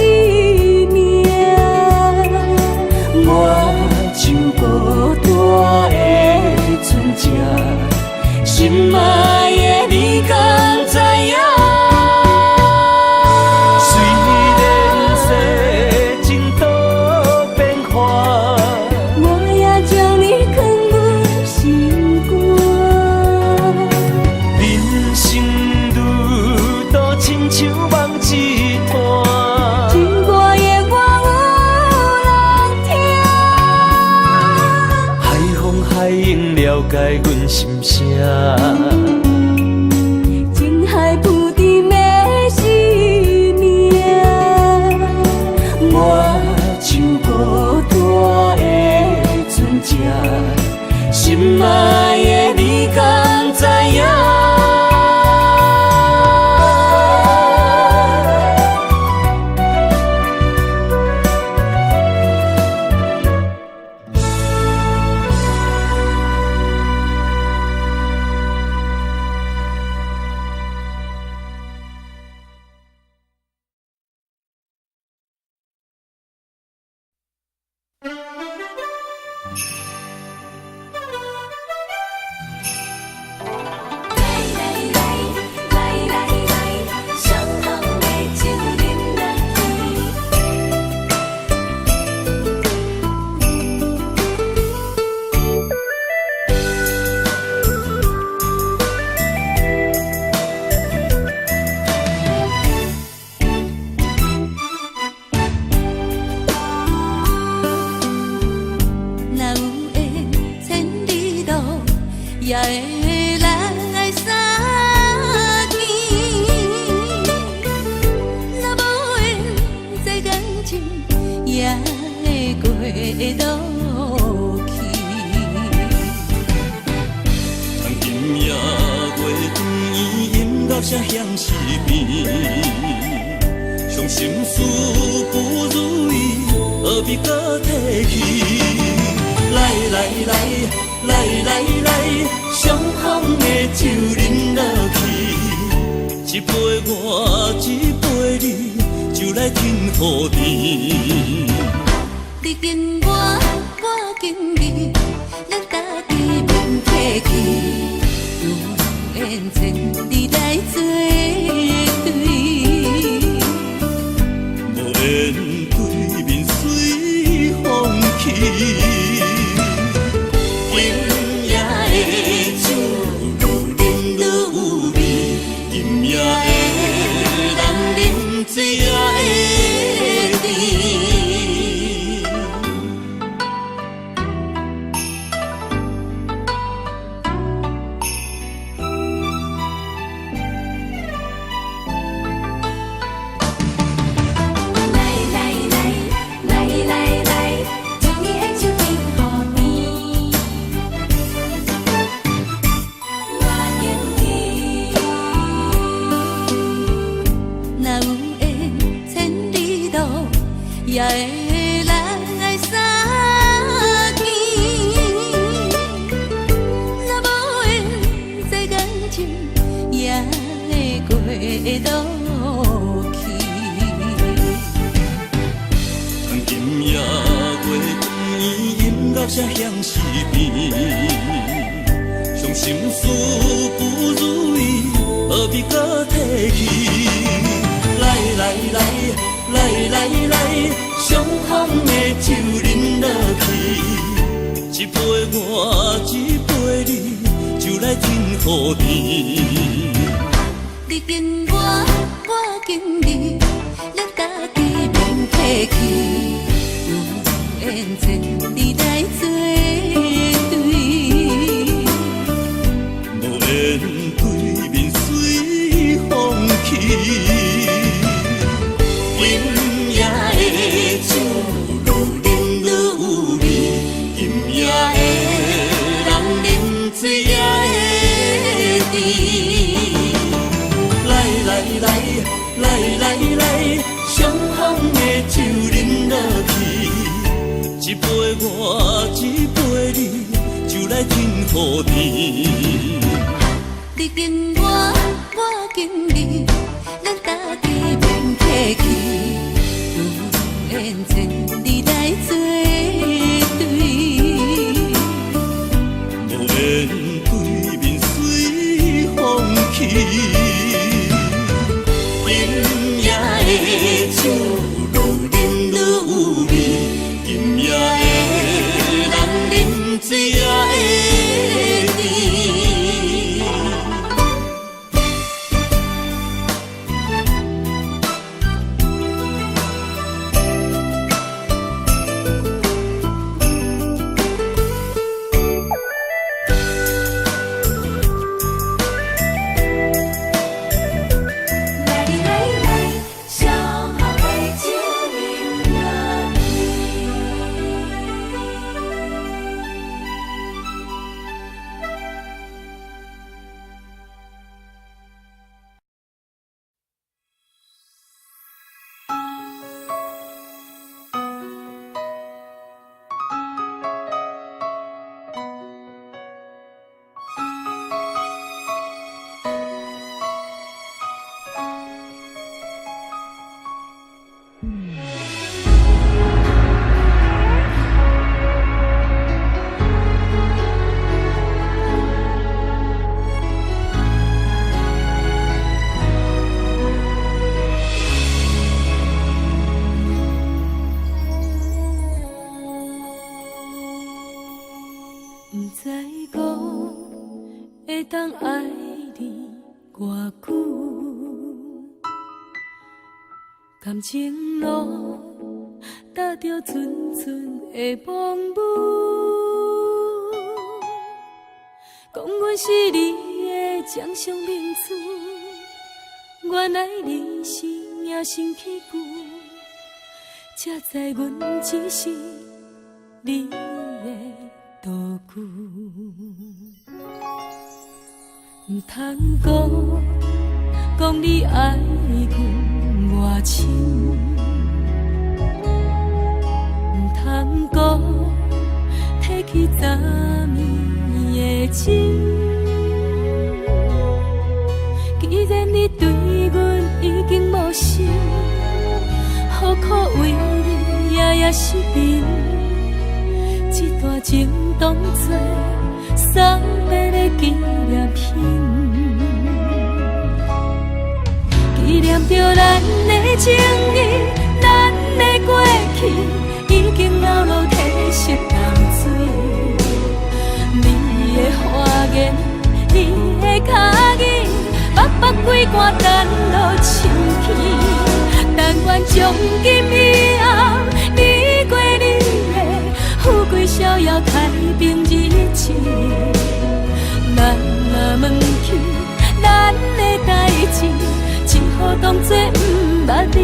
心声。情海浮沉的思念，我像孤单的船只，心爱的你敢知影？也会来相见，若无缘在感情，也会过落去。当今夜月光，音乐声响时变，伤心事不如意，何必搁提起？来来来。来来来，相逢的酒饮落去，一杯我，一杯你，就来甜乎甜。你敬我，我敬你，咱家己免客气，有缘千里来作对，无缘对面随风去。也会来相见，若无缘在感情，也会过落去。当今夜月光，音乐声响时变，伤心事不如意，何必搁提起？来来来。来来来，相逢的酒饮落去，一杯我，一杯你，就来甜乎甜。你敬我，我敬你，咱家己免客气，有缘千里来作对，无缘对面随风去。饮也会酒，愈饮愈有味；饮也会人饮醉也会甜。来来来，来来来，相逢的酒饮落去，一杯我，一杯你，就来甜乎甜。你敬我，我敬你，咱家己免客气。有缘千里来作对，无缘对面随风去。饮也会酒，愈饮愈有味；饮也会人饮醉也会甜。感情路踏着纯纯的梦雾，讲阮是你的掌上明珠，原来你是命生起句，才知阮只是你的道具。唔通讲你爱阮偌深，唔通讲提起昨暝的情。既然你对阮已经无心，何苦为你夜夜失眠？这段情当作送别的纪念品。纪念着咱的情谊，咱的过去已经流露褪色淡水。你的花言，你的脚语，目目几竿等落深天。但愿从今以后，你过你的富贵逍遥太平日子。咱若问起咱的代志，只好当作不捌你。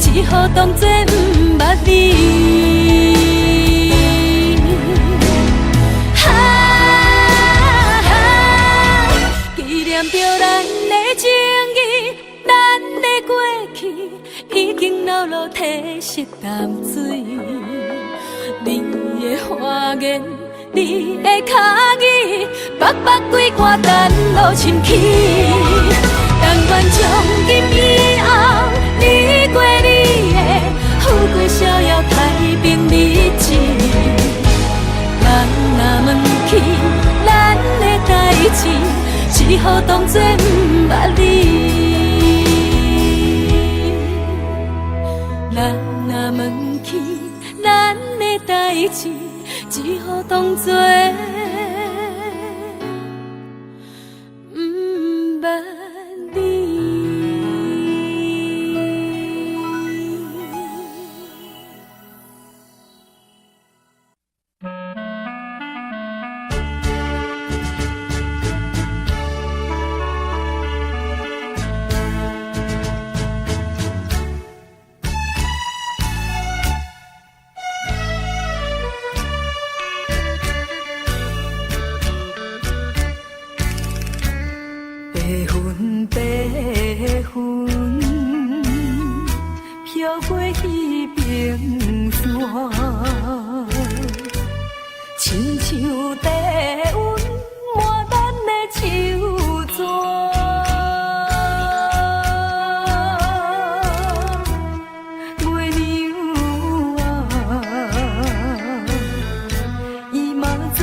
只好当作不捌你。纪念着咱的情谊，咱的过去已经流露褪色淡水。你的花言，你的脚语，目目几竿等落深起。但愿从今以后，你过你的富贵逍遥太平日子。咱若问起咱的代志，只好当作不捌你。咱若问起咱的代志，只好当作不捌你。白云飘过彼边山，亲像低温满咱的手纸。月娘啊，伊嘛知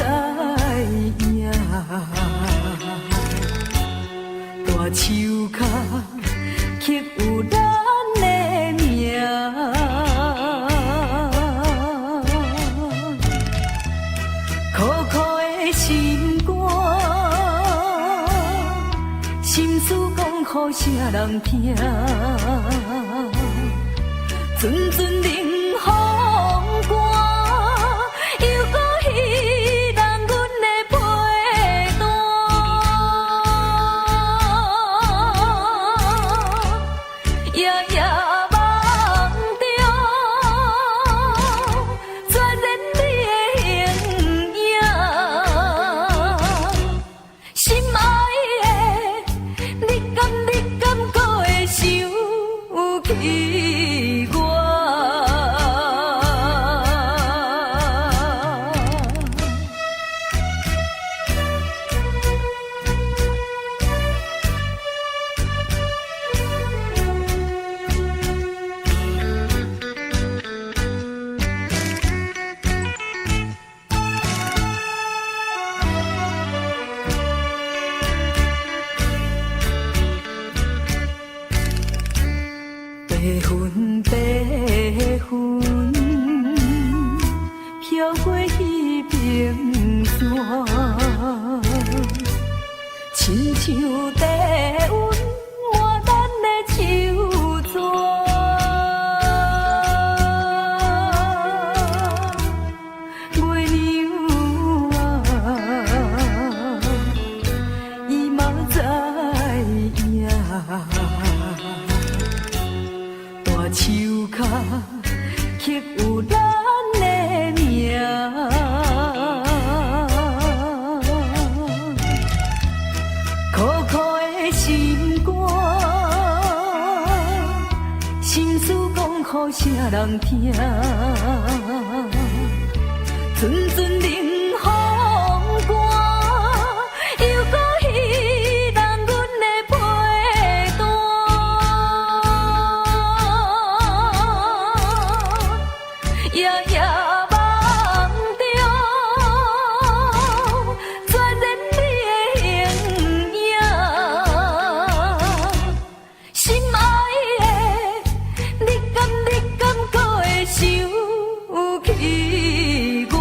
予啥人听？阵阵冷风寒，又搁彼人阮的陪伴。夜夜梦中，全然你的形影。心爱的，你敢搁会想起我？白云，白云，飘过迄片山，亲像低温满咱的手纸。月娘啊，伊嘛知影。大树脚刻有咱的名，苦苦的心肝，心事讲予啥人听？阵阵冷风寒，又搁彼人阮的陪伴。夜夜梦中，全然你的形影。心爱的，你敢搁会想起我？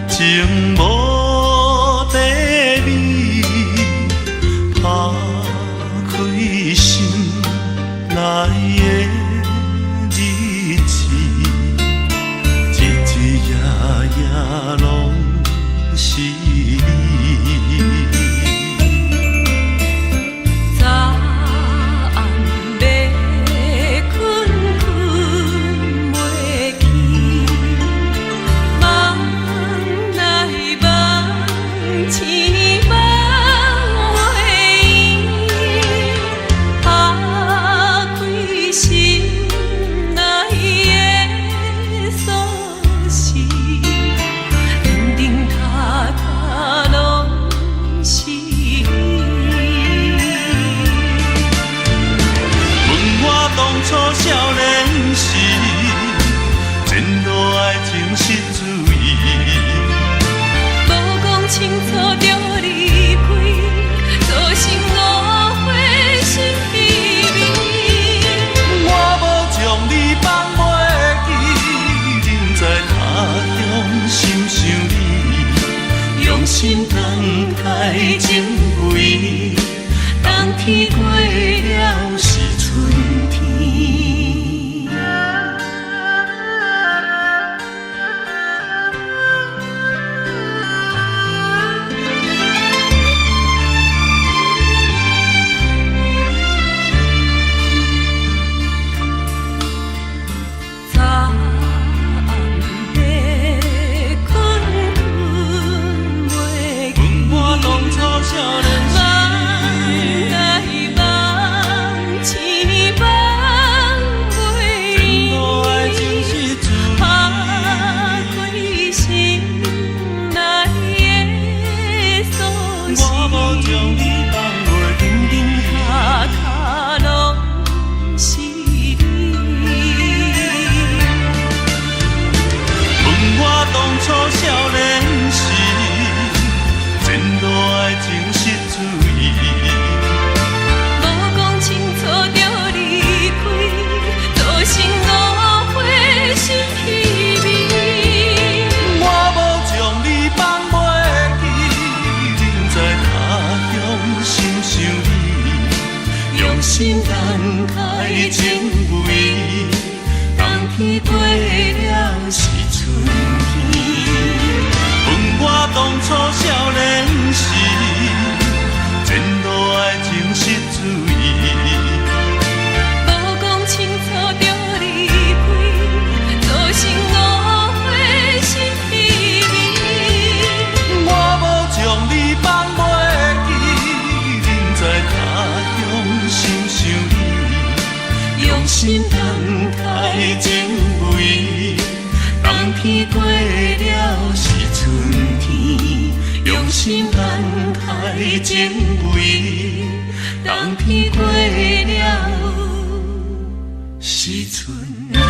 情无地味，打开心内的日子，日日夜夜拢是你。少年时，前路爱情是注意，无讲清楚就离开，造成误会是秘密。我无将你放袂记，忍在他中心想你，用心等待情为，当天过了是春天。心等待情味，冬天过了是春天。问我当初少年时，前路爱情实水。无讲清楚就离开，造成误会心秘密。我无将你放袂记，人在他乡心想你，用心等待情味。冬天过了是春天，用心等待情味。冬天过了是春天。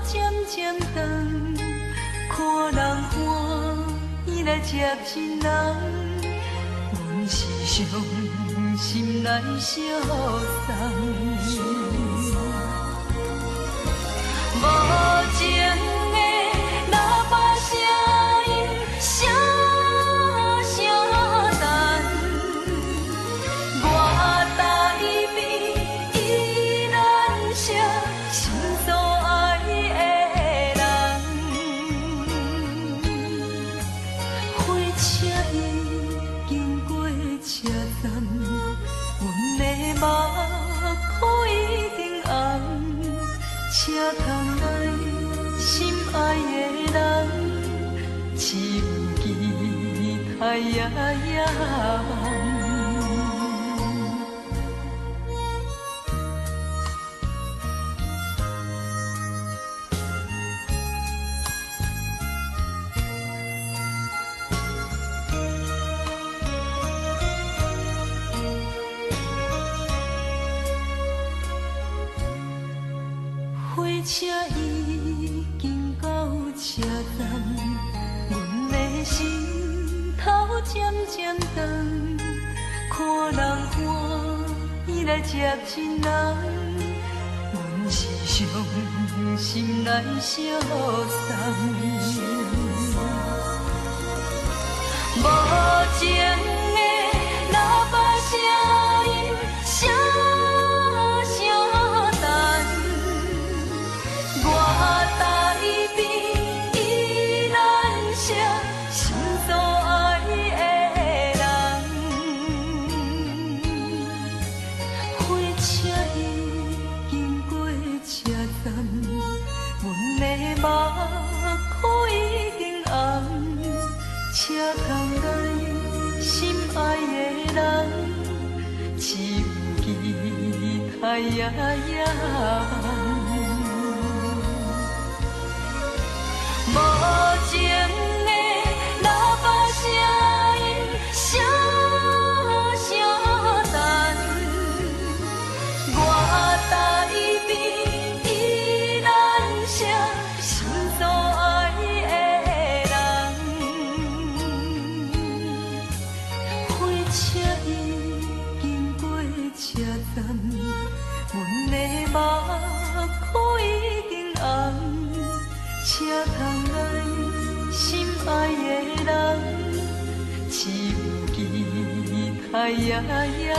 渐渐长，看人欢喜来接亲人，阮是伤心来相送。无情的喇叭声音，声声等，我台边依然写心所爱的人。火车已经过车站，阮的目眶已经红。车窗内心爱的人，只有期待夜夜梦。火车已经到车站，阮的心头渐渐长，看人欢喜来接亲人，阮是伤心来相送。无情的喇叭声音，声声等。我台边依然写心所爱的人，火车已经过车站，阮的目眶已经红，车窗内心爱的人，只有期待夜夜梦。无情的喇叭声音，声声等，我台边依然写心所爱的人。火车已经过车站，阮的目眶已经红。车窗内心爱的人，只有期待夜夜